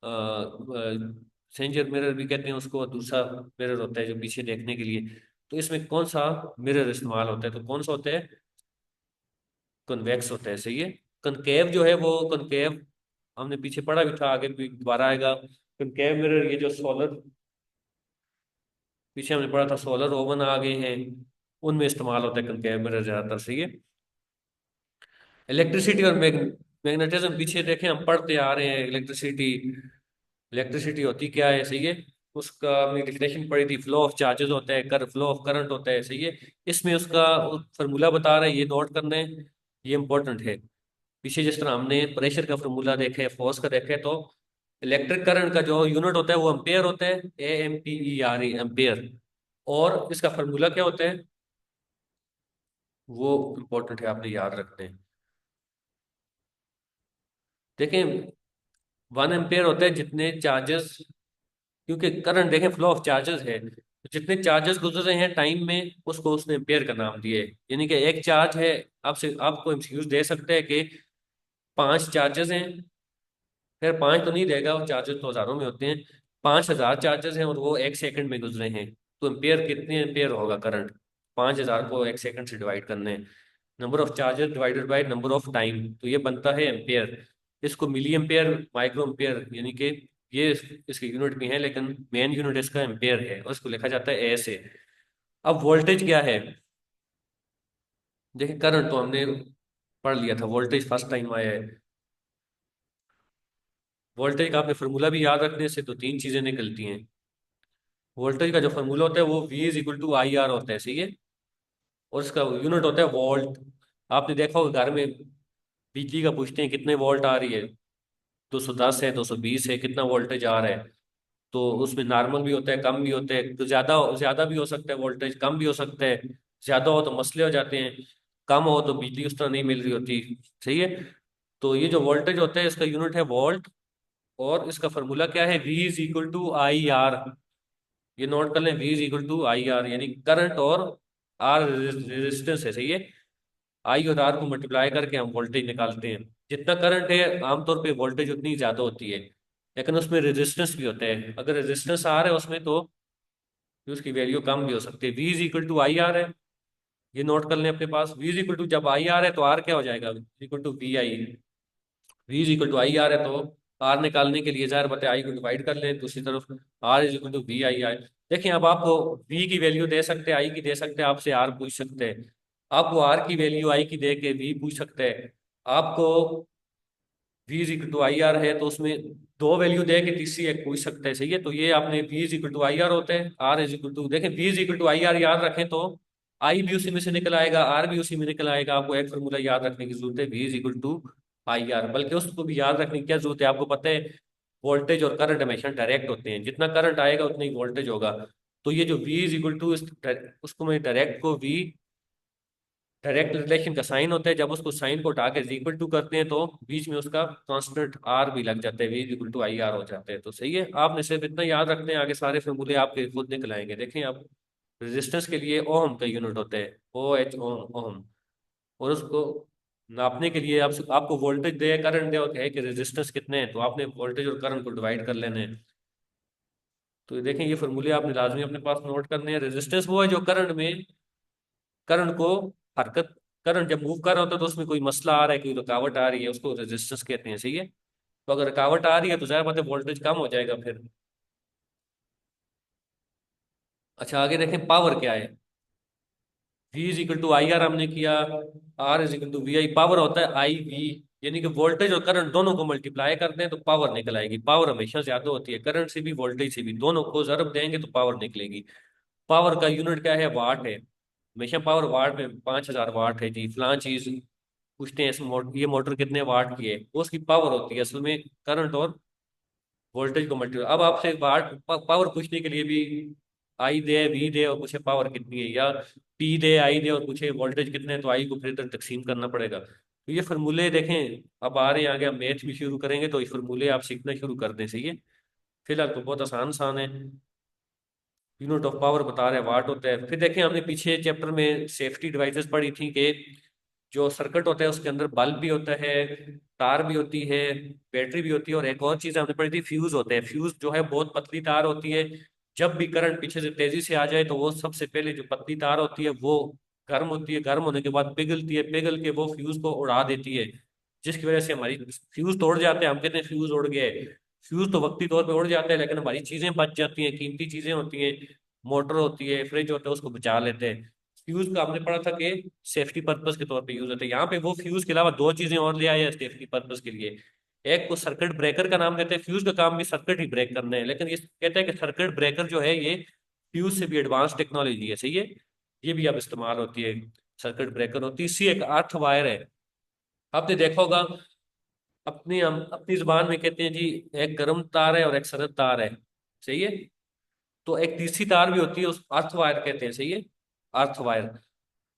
पैसेंजर मिरर भी कहते हैं उसको, और दूसरा मिरर होता है जो पीछे देखने के लिए, तो इसमें कौन सा मिरर इस्तेमाल होता है, तो कौन सा होता है, कन्वेक्स होता है, सही है। कनकेव जो है वो, कनकेव हमने पीछे पढ़ा भी था, आगे भी दोबारा आएगा। कनकेव मिरर, ये जो सोलर, पीछे हमने पढ़ा था सोलर ओवन आ गए हैं, उनमें इस्तेमाल होता है कनकेव मिरर ज्यादातर, सही है। इलेक्ट्रिसिटी और मैग्नेटिज्म, पीछे देखें हम पढ़ते आ रहे हैं इलेक्ट्रिसिटी। इलेक्ट्रिसिटी होती क्या है, सही है, उसका हमने डेफिनेशन पढ़ी थी, फ्लो ऑफ चार्जेस होता है, कर फ्लो ऑफ करंट होता है, सही है। इसमें उसका फार्मूला बता रहा है, ये नोट करना है, ये इंपॉर्टेंट है। पीछे जिस तरह हमने प्रेशर का फार्मूला देखा है, फोर्स का देखा है, तो इलेक्ट्रिक करंट का जो यूनिट होता है वो एम्पेयर होता है, AMPER, एम्पेयर। और इसका फार्मूला क्या होता है, वो इंपॉर्टेंट है, आपने याद रखना है। देखें 1 एम्पेयर होता है जितने चार्जेस, क्योंकि करंट देखें फ्लो ऑफ चार्जेस है, तो जितने चार्जेस गुजर रहे हैं टाइम में, उसको उसने एम्पेयर का नाम दिया है। यानी कि एक चार्ज है, आपसे आपको एमसीक्यूज दे सकते हैं कि 5 चार्जेस हैं, फिर 5 तो नहीं देगा, वो चार्जेस तो हजारों में होते हैं, 5,000 चार्जेस हैं और वो 1 सेकंड में गुजरे हैं, तो एम्पेयर कितने एम्पेयर होगा करंट। 5,000 को 1 सेकंड से डिवाइड करने, number of charges divided by number of time, तो ये बनता है एम्पेयर। इसको मिली एम्पेयर, माइक्रो एम्पेयर, यानी कि ये इसके यूनिट भी हैं, लेकिन मेन यूनिट इसका एम्पेयर है, और इसको लिखा जाता है ए से। अब वोल्टेज क्या है, देखिए करंट तो हमने पढ़ लिया था, वोल्टेज फर्स्ट टाइम आया है। वोल्टेज का आपने फार्मूला भी याद रखने से तो तीन चीजें निकलती हैं। वोल्टेज का जो फार्मूला होता है वो V is equal to I R होता है, सही है। और इसका यूनिट होता है वोल्ट। आपने देखा होगा घर में बिजली का पूछते हैं कितने वोल्ट आ रही है, 210 है, 220 है, कितना वोल्टेज आ रहा है। तो उसमें नॉर्मल भी होता है, कम भी होते हैं, तो ज्यादा ज्यादा भी हो सकता है वोल्टेज, कम भी हो सकता है। ज्यादा हो तो मसले हो जाते हैं, कम हो तो बिजली उस तरह नहीं मिल रही होती। सही है। तो ये जो वोल्टेज होता है इसका यूनिट है वोल्ट। और इसका फार्मूला क्या है, V is equal to I R. ये नोट कर लें, V is equal to I R, यानी करंट और R रेजिस्टेंस है, सही है। आई और आर को मल्टीप्लाई करके हम वोल्टेज निकालते हैं। जितना करंट है आमतौर पे वोल्टेज उतनी ज्यादा होती है, लेकिन उसमें रेजिस्टेंस भी होता है। अगर रेजिस्टेंस आर है उसमें तो फिर उसकी वैल्यू कम भी हो सकती है। V is equal to I R है, ये नोट कर लें अपने पास। V इज इक्वल टू, जब आई आर है तो आर क्या हो जाएगा, equal to V I. V is equal to I R है तो आर निकालने के लिए जाहिर बात है आई को डिवाइड कर लें दूसरी तरफ। R is equal to V I I. देखिए अब आपको V की वैल्यू दे सकते हैं, आई की दे सकते हैं, आपसे आर पूछ सकते हैं। आपको आर की वैल्यू आई की दे के V पूछ सकते हैं। आपको V is equal to I R है तो उसमें दो वैल्यू दे के तीसरी एक पूछ सकते हैं, सही है। तो ये आपने V is equal to I R होते हैं, आर इज इक्वल टू, देखें V is equal to I R याद रखें तो आई भी उसी में से निकल आएगा, आर भी उसी में निकल आएगा। आपको एक फॉर्मूला याद रखने की जरूरत है, V is equal to I R, बल्कि उसको भी याद रखने की क्या जरूरत है, आपको पता है वोल्टेज और करंट हमेशा डायरेक्ट होते हैं, जितना करंट आएगा उतना ही वोल्टेज होगा। तो ये जो V इज इक्वल टू, उसको मैं डायरेक्ट को V, डायरेक्ट रिलेशन का साइन होता है, जब उसको साइन को उठा के इक्वल टू करते हैं तो बीच में उसका कांस्टेंट आर भी लग जाता है, V equal to I R हो जाते हैं। तो सही है, आपने सिर्फ इतना याद रखना है, आगे सारे फॉर्मूले आपके खुद निकल आएंगे। देखें आप, रेजिस्टेंस के लिए ओम का यूनिट होता है ओ एच, ओम ओम। और उसको नापने के लिए आपको वोल्टेज दे करंट दे और कहे कि रेजिस्टेंस कितने हैं, तो आपने वोल्टेज और करंट को डिवाइड कर लेने हैं। तो ये देखें, ये फॉर्मूले आपने लाजमी अपने पास नोट करने हैं। रेजिस्टेंस वो है जो करंट में, करंट को हरकत, करंट जब मूव कर रहा होता है तो उसमें कोई मसला आ रहा है, कोई रुकावट आ रही है, उसको रेजिस्टेंस कहते हैं, सही है। तो अगर रुकावट आ रही है तो जाहिर बात है वोल्टेज कम हो जाएगा फिर। अच्छा आगे देखें पावर क्या है। V is equal to I R हमने किया, R is equal to V I. Power होता है आई वी, यानी कि वोल्टेज और करंट दोनों को मल्टीप्लाई करते हैं तो पावर निकल आएगी। पावर हमेशा ज्यादा होती है, करंट से भी वोल्टेज से भी, दोनों को जरब देंगे तो पावर निकलेगी। पावर का यूनिट क्या है, वाट है। हमेशा पावर वाट में, 5000 वाट है जी फलां चीज। पूछते हैं ये मोटर कितने वाट की है, वो उसकी पावर होती है असल में। करंट और वोल्टेज को मल्टीप्लाई, अब आपसे वाट पावर पूछने के लिए भी आई दे वी दे और पूछे पावर कितनी है, या पी दे आई दे और पूछे वोल्टेज कितने है, तो आई को फिर इधर तकसीम करना पड़ेगा। तो ये फार्मूले देखें अब आ रहे हैं आगे, हम मैथ भी शुरू करेंगे तो ये फार्मूले आप सीखना शुरू कर दें, सही है। फिलहाल तो बहुत आसान आसान है। यूनिट ऑफ पावर बता रहे हैं वाट होता है। फिर देखें हमने पीछे चैप्टर में सेफ्टी डिवाइसेस पढ़ी थी कि जो सर्किट होता है उसके अंदर बल्ब भी होता है, तार भी होती है, बैटरी भी होती है, और एक और चीज हमने पढ़ी थी फ्यूज होते हैं। फ्यूज जो है बहुत पतली तार होती है, जब भी करंट पीछे से तेजी से आ जाए तो वो सबसे पहले जो पतली तार होती है वो गर्म होती है, गर्म होने के बाद पिघलती है, पिघल के वो फ्यूज को उड़ा देती है, जिसकी वजह से हमारी फ्यूज तोड़ जाते हैं। हम कहते हैं फ्यूज उड़ गए, फ्यूज तो वक्ती तौर पे उड़ जाते हैं लेकिन हमारी चीजें बच जाती हैं, कीमती चीजें होती हैं, मोटर होती है, फ्रिज होता है, उसको बचा लेते हैं। फ्यूज का हमने पढ़ा था कि सेफ्टी पर्पस के तौर पे यूज होता है। यहाँ पे वो फ्यूज के अलावा दो चीजें और ले आए हैं सेफ्टी पर्पस के लिए। एक को सर्किट ब्रेकर का नाम देते हैं, फ्यूज का काम भी सर्किट ही ब्रेक करना है, लेकिन ये कहते हैं कि सर्किट ब्रेकर जो है ये फ्यूज से भी एडवांस टेक्नोलॉजी है, सही है। ये भी अब इस्तेमाल होती है, सर्किट ब्रेकर। और तीसरी एक अर्थ वायर है। आपने देखा होगा, अपनी हम अपनी जुबान में कहते हैं जी एक गर्म तार है और एक सर्द तार है, सही है। तो एक तीसरी तार भी होती है, उस अर्थ वायर कहते हैं, सही है। अर्थ वायर,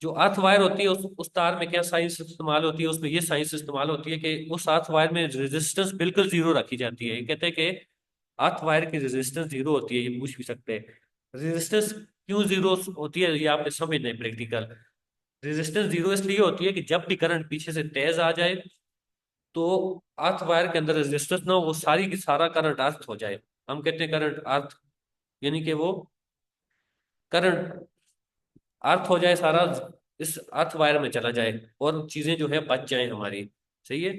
जो अर्थ वायर होती है उस तार में क्या साइंस इस्तेमाल होती है, उसमें ये साइंस इस्तेमाल होती है कि उस अर्थ वायर में रेजिस्टेंस बिल्कुल जीरो रखी जाती है। ये कहते हैं कि अर्थ वायर की रेजिस्टेंस जीरो होती है, ये पूछ भी सकते हैं। रेजिस्टेंस क्यों जीरो होती है ये आपने समझना है प्रैक्टिकल। रेजिस्टेंस जीरो इसलिए होती है कि जब भी करंट पीछे से तेज आ जाए तो अर्थ वायर के अंदर रेजिस्टेंस ना हो, वो सारी की सारा करंट अर्थ हो जाए। हम कहते हैं करंट अर्थ, यानी कि वो करंट अर्थ हो जाए सारा, इस अर्थ वायर में चला जाए और चीजें जो है बच जाए हमारी, सही है।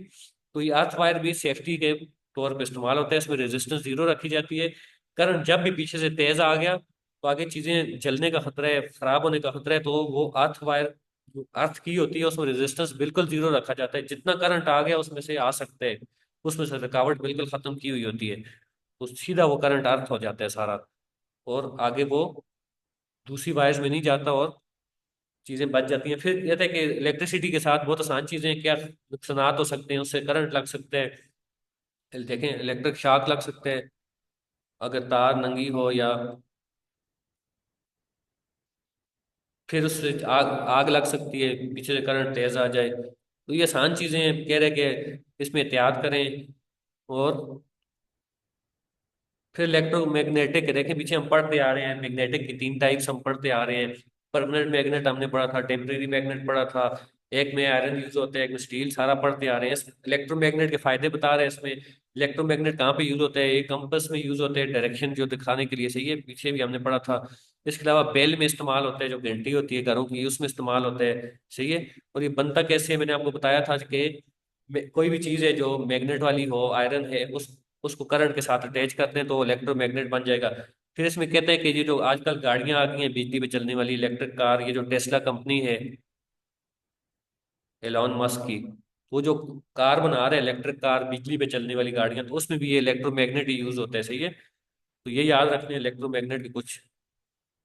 तो ये अर्थ वायर भी सेफ्टी के तौर पे इस्तेमाल होता है, इसमें रेजिस्टेंस जीरो रखी जाती है। करंट जब भी पीछे से तेज आ गया तो आगे चीजें जलने का खतरा है, खराब होने का खतरा है, तो वो अर्थ वायर जो अर्थ की होती है उसमें रेजिस्टेंस बिल्कुल जीरो रखा जाता है, जितना करंट आ गया उसमें से आ सकता है उसमें से रुकावट बिल्कुल खत्म की हुई होती है, तो सीधा वो करंट अर्थ हो जाता है सारा, और आगे वो दूसरी वायर्स में नहीं जाता, और चीजें बच जाती हैं। फिर कहते हैं कि इलेक्ट्रिसिटी के साथ बहुत आसान चीजें हैं, क्या नुकसानात हो सकते हैं, उससे करंट लग सकते हैं, देखें इलेक्ट्रिक शॉक लग सकते हैं अगर तार नंगी हो, या फिर उससे आग आग लग सकती है, पीछे से करंट तेज आ जाए। तो ये आसान चीजें हैं, कह रहे कि इसमें एहतियात करें। और फिर इलेक्ट्रोमैग्नेटिक देखें, पीछे हम पढ़ते आ रहे हैं, मैग्नेटिक की तीन टाइप्स हम पढ़ते आ रहे हैं। परमानेंट मैग्नेट हमने पढ़ा था, टेम्परेरी मैग्नेट पढ़ा था, एक में आयरन यूज होता है, एक में स्टील, सारा पढ़ते आ रहे हैं। इलेक्ट्रोमैग्नेट के फायदे बता रहे हैं इसमें। इलेक्ट्रोमैग्नेट कहाँ पे यूज होते हैं, ये कंपस में यूज होते हैं, डायरेक्शन जो दिखाने के लिए, सही है, पीछे भी हमने पढ़ा था। इसके अलावा बेल में इस्तेमाल होता है, जो घंटी होती है घरों की, उसमें इस्तेमाल होता है, सही है। और ये बनता कैसे है, मैंने आपको बताया था कि कोई भी चीज है जो मैग्नेट वाली हो, आयरन है, उस उसको करंट के साथ अटैच करते हैं तो इलेक्ट्रोमैग्नेट बन जाएगा। फिर इसमें कहते हैं कि ये जो आजकल गाड़ियां आ गई हैं बिजली पे चलने वाली इलेक्ट्रिक कार, ये जो टेस्ला कंपनी है एलॉन मस्क की, वो जो कार बना रहे हैं इलेक्ट्रिक कार, बिजली पे चलने वाली गाड़ियां, तो उसमें भी ये इलेक्ट्रोमैग्नेट ही यूज होता है, सही है। तो ये याद रखने इलेक्ट्रोमैग्नेट के कुछ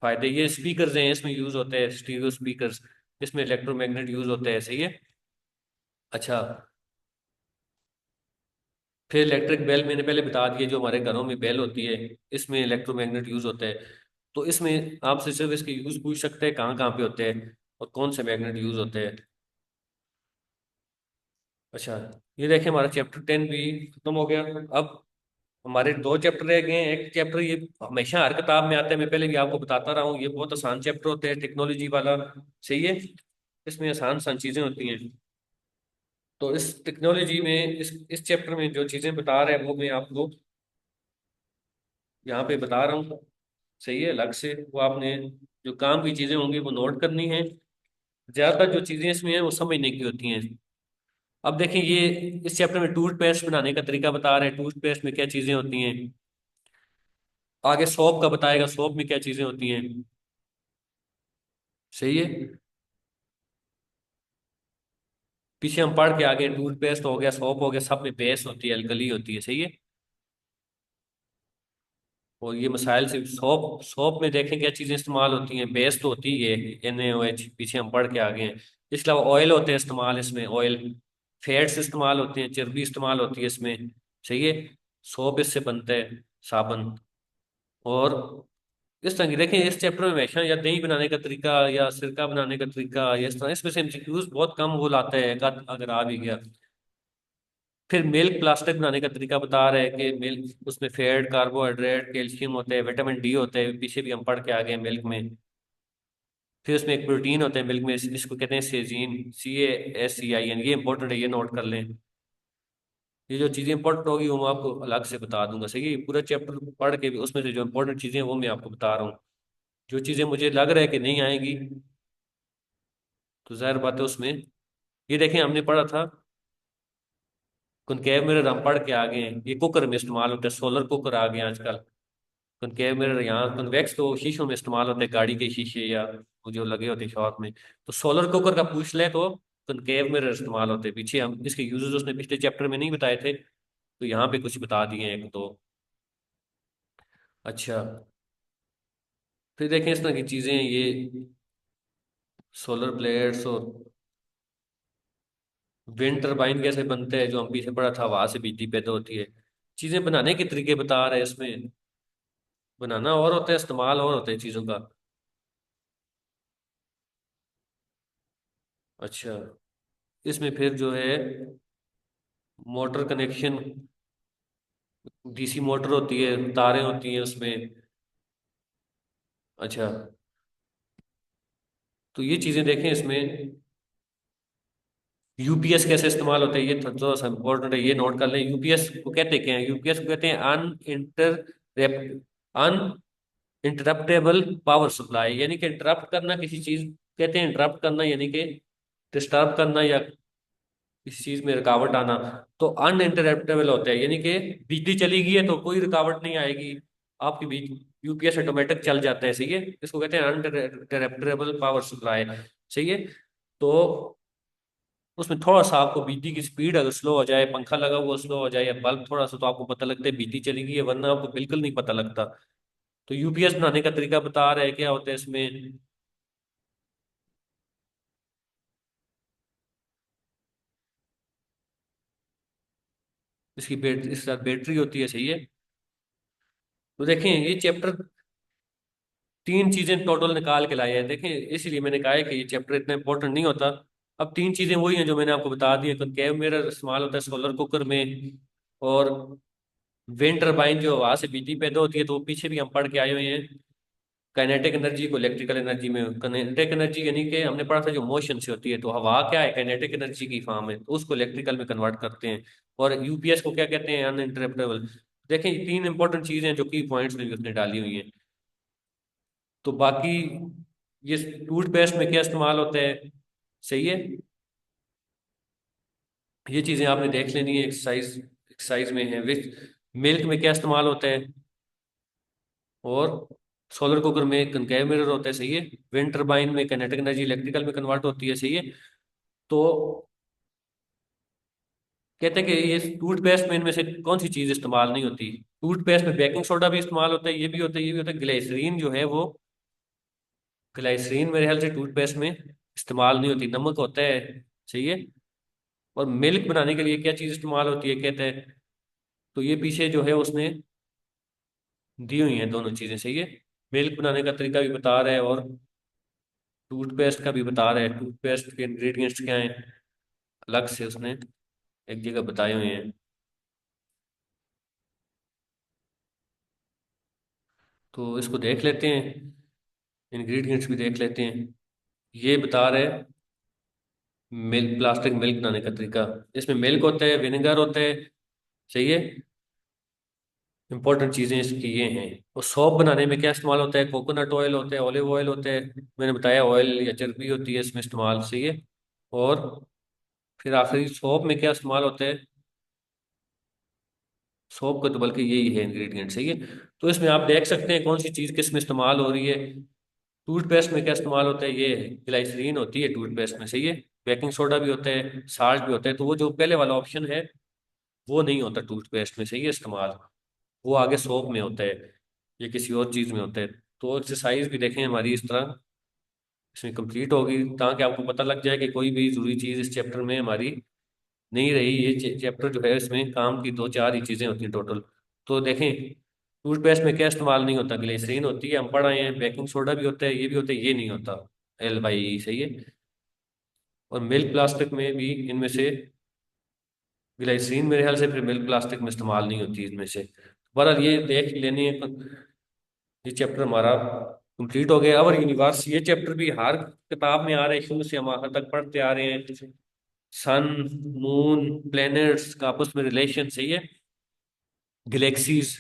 फायदे। ये स्पीकर्स हैं, इसमें यूज होते हैं स्टीरियो स्पीकर्स, इसमें इलेक्ट्रोमैग्नेट यूज होते हैं, सही है। अच्छा, फिर इलेक्ट्रिक बेल मैंने पहले बता दिया, जो हमारे घरों में बेल होती है, इसमें इलेक्ट्रोमैग्नेट यूज होता है। तो इसमें आपसे सिर्फ इसके यूज पूछ सकते हैं, कहाँ कहाँ पे होते हैं और कौन से मैग्नेट यूज होते हैं। अच्छा, ये देखें हमारा चैप्टर 10 भी खत्म हो गया। अब हमारे दो चैप्टर रह गए हैं। एक चैप्टर ये हमेशा हर किताब में आता है, मैं पहले भी आपको बताता रहा हूँ, ये बहुत आसान चैप्टर होते हैं, टेक्नोलॉजी वाला, सही है। इसमें आसान आसान चीजें होती हैं। तो इस टेक्नोलॉजी में इस चैप्टर में जो चीजें बता रहे हैं वो मैं आपको यहाँ पे बता रहा हूँ, सही है। अलग से वो आपने जो काम की चीजें होंगी वो नोट करनी है। ज्यादातर जो चीजें इसमें हैं वो समझने की होती हैं। अब देखिए, ये इस चैप्टर में टूथपेस्ट बनाने का तरीका बता रहे हैं, टूथपेस्ट में क्या चीजें होती हैं। आगे सोप का बताएगा, सोप में क्या चीजें होती हैं, सही है। पीछे हम पढ़ के आगे, टूथपेस्ट हो गया, सोप हो गया, सब में बेस होती है, अल्कली होती है, सही है। और ये मसाइल से सोप सोप में देखें क्या चीजें इस्तेमाल होती हैं, बेस तो होती है NaOH, पीछे हम पढ़ के आ गए हैं। इसके अलावा ऑयल होते हैं इस्तेमाल, इसमें ऑयल, फैट्स इस्तेमाल होते हैं, चर्बी इस्तेमाल होती है इसमें, सही है। सोप इससे बनता है, साबुन। और इस तरह की देखें, इस चैप्टर में हमेशा या दही बनाने का तरीका या सिरका बनाने का तरीका, या इस तरह इसमें से MCQs बहुत कम वो लाते हैं, अगर आ भी गया। फिर मिल्क प्लास्टिक बनाने का तरीका बता रहे हैं कि मिल्क, उसमें फैट, कार्बोहाइड्रेट, कैल्शियम होते हैं, विटामिन D होते हैं, पीछे भी हम पढ़ के आ गए हैं मिल्क में। फिर उसमें एक प्रोटीन होता है मिल्क में, जिसको कहते हैं सेजीन, CASEIN, ये इंपॉर्टेंट है, ये नोट कर लें। ये जो चीज़ें इंपॉर्टेंट होगी वो मैं आपको अलग से बता दूंगा, सही है। ये पूरा चैप्टर पढ़ के भी उसमें से जो इंपॉर्टेंट चीज़ें हैं वो मैं आपको बता रहा हूँ। जो चीज़ें मुझे लग रहा है कि नहीं आएंगी, तो जाहिर बात है उसमें, ये देखें हमने पढ़ा था कॉनकेव मिरर, हम पढ़ के आ गए हैं, ये कुकर में इस्तेमाल होता है, सोलर कुकर आ गए हैं आजकल। कॉनकेव मिरर, यहाँ कन्वेक्स तो शीशों में इस्तेमाल होते हैं, गाड़ी के शीशे या वो जो लगे होते हैं शॉप में। तो सोलर कुकर का पूछ ले तो कॉनकेव मिरर इस्तेमाल होते हैं। पीछे हम इसके यूजेस उसने पिछले चैप्टर में नहीं बताए थे, तो यहाँ पे कुछ बता दिए हैं एक तो। अच्छा, फिर देखें इस तरह की चीजें, ये सोलर प्लेट्स और विंड टरबाइन कैसे बनते हैं, जो हम पीछे पढ़ा था, वहां से बिजली पैदा होती है। चीजें बनाने के तरीके बता रहे हैं इसमें, बनाना और होता है, इस्तेमाल और होता है चीजों का। अच्छा, इसमें फिर जो है मोटर कनेक्शन, DC मोटर होती है, तारें होती हैं उसमें। अच्छा, तो ये चीजें देखें इसमें। UPS कैसे इस्तेमाल होता है, ये थोड़ा सा इंपॉर्टेंट है, ये नोट कर लें। यूपीएस को कहते क्या है, यूपीएस को कहते हैं अन इंटरप्टेबल पावर सप्लाई, यानी कि इंटरप्ट करना किसी चीज, कहते हैं इंटरप्ट करना, यानी कि डिस्टर्ब करना या किसी चीज में रुकावट आना। तो अनइंटरप्टेबल होता है, यानी कि बिजली चली गई है तो कोई रुकावट नहीं आएगी, आपकी UPS ऑटोमेटिक चल जाता है, सही है। इसको कहते हैं अनइंटरप्टेबल पावर सप्लाई, सही है। तो उसमें थोड़ा सा आपको बिजली की स्पीड अगर स्लो हो जाए, पंखा लगा हुआ स्लो हो जाए या बल्ब थोड़ा सा, तो आपको पता लगता है बिजली चली गई है, वरना आपको बिल्कुल नहीं पता लगता। तो यूपीएस बनाने का तरीका बता रहे हैं क्या होता है इसमें। इसकी बैटरी, इसके साथ बैटरी होती है, सही है। तो देखें ये चैप्टर तीन चीजें टोटल निकाल के लाए हैं, देखें इसीलिए मैंने कहा है कि ये चैप्टर इतना इंपॉर्टेंट नहीं होता। अब तीन चीजें वही हैं जो मैंने आपको बता दी है। कनकेव मिरर इस्तेमाल होता है सोलर कुकर में, और विंड टरबाइन जो हवा से बिजली पैदा होती है, तो वो पीछे भी हम पढ़ के आए हुए हैं। काइनेटिक एनर्जी को इलेक्ट्रिकल एनर्जी में, काइनेटिक एनर्जी यानी कि हमने पढ़ा था जो मोशन से होती है, तो हवा क्या है, काइनेटिक एनर्जी की फॉर्म है, तो उसको इलेक्ट्रिकल में कन्वर्ट करते हैं। और यूपीएस को क्या कहते हैं, अनइंटरप्रेटेबल। देखें ये तीन इंपॉर्टेंट चीजें हैं जो की पॉइंट्स में भी उसने डाली हुई हैं। तो बाकी ये टूथपेस्ट में क्या इस्तेमाल होता है, सही है। ये चीजें आपने देख लेनी है, एक्सरसाइज एक्सरसाइज में है। विच मिल्क में क्या इस्तेमाल होता है, और सोलर कुकर में कनकेव मिरर होता है, सही है। विंड टरबाइन में काइनेटिक एनर्जी इलेक्ट्रिकल में कन्वर्ट होती है, सही है। तो कहते हैं कि ये टूथपेस्ट में इनमें से कौन सी चीज इस्तेमाल नहीं होती। टूथपेस्ट में बेकिंग सोडा भी इस्तेमाल होता है, ये भी होता है, ये भी होता है। ग्लिसरीन जो है वो, ग्लिसरीन मेरे ख्याल से टूथपेस्ट में इस्तेमाल नहीं होती, नमक होता है, सही है। और मिल्क बनाने के लिए क्या चीज इस्तेमाल होती है कहते हैं, तो ये पीछे जो है उसने दी हुई हैं दोनों चीजें, सही है। मिल्क बनाने का तरीका भी बता रहा है, और टूथपेस्ट का भी बता रहा है। टूथपेस्ट के इंग्रेडिएंट्स क्या हैं अलग से उसने एक जगह बताए हुए हैं। तो इसको देख लेते हैं, इंग्रेडिएंट्स भी देख लेते हैं। ये बता रहे हैं मिल्क, प्लास्टिक मिल्क बनाने का तरीका। इसमें मिल्क होता है, विनेगर होता है, सही है। इंपॉर्टेंट चीजें इसकी ये हैं। और सॉप बनाने में क्या इस्तेमाल होता है, कोकोनट ऑयल होता है, ऑलिव ऑयल होता है, मैंने बताया ऑयल या चर्बी होती है इसमें इस्तेमाल, सही है। और फिर आखिरी सॉप में क्या इस्तेमाल होता है, सॉप का तो बल्कि यही है इंग्रेडिएंट, सही है। तो इसमें आप देख सकते हैं कौन सी चीज़ किस में इस्तेमाल हो रही है। टूथपेस्ट में क्या इस्तेमाल होता है, ये ग्लाइसरीन होती है टूथपेस्ट में, सही है। बेकिंग सोडा भी होता है, साल्ट भी होता है, तो वो जो पहले वाला ऑप्शन है वो नहीं होता टूथपेस्ट में, सही है इस्तेमाल। वो आगे सोप में होता है, ये किसी और चीज़ में होता है। तो एक्सरसाइज भी देखें हमारी इस तरह इसमें कंप्लीट होगी, ताकि आपको पता लग जाए कि कोई भी जरूरी चीज़ इस चैप्टर में हमारी नहीं रही। ये चैप्टर जो है इसमें काम की दो चार ही चीजें होती हैं टोटल। तो देखें टूथपेस्ट में क्या इस्तेमाल नहीं होता, ग्लिसरीन होती है, हम पढ़ आए हैं। बेकिंग सोडा भी होता है, ये भी होता है, ये नहीं होता, एल बाई ई, सही है। और मिल्क प्लास्टिक में भी इनमें से ग्लिसरीन मेरे ख्याल से फिर मिल्क प्लास्टिक में इस्तेमाल नहीं होती इनमें से। बहरहाल ये देख लेनी है। ये चैप्टर हमारा कंप्लीट हो गया। और यूनिवर्स ये चैप्टर भी हर किताब में आ रहे हैं, शुरू से हम आखिर तक पढ़ते आ रहे हैं। सन, मून, प्लैनेट्स का आपस में रिलेशन, सही है। गैलेक्सीज,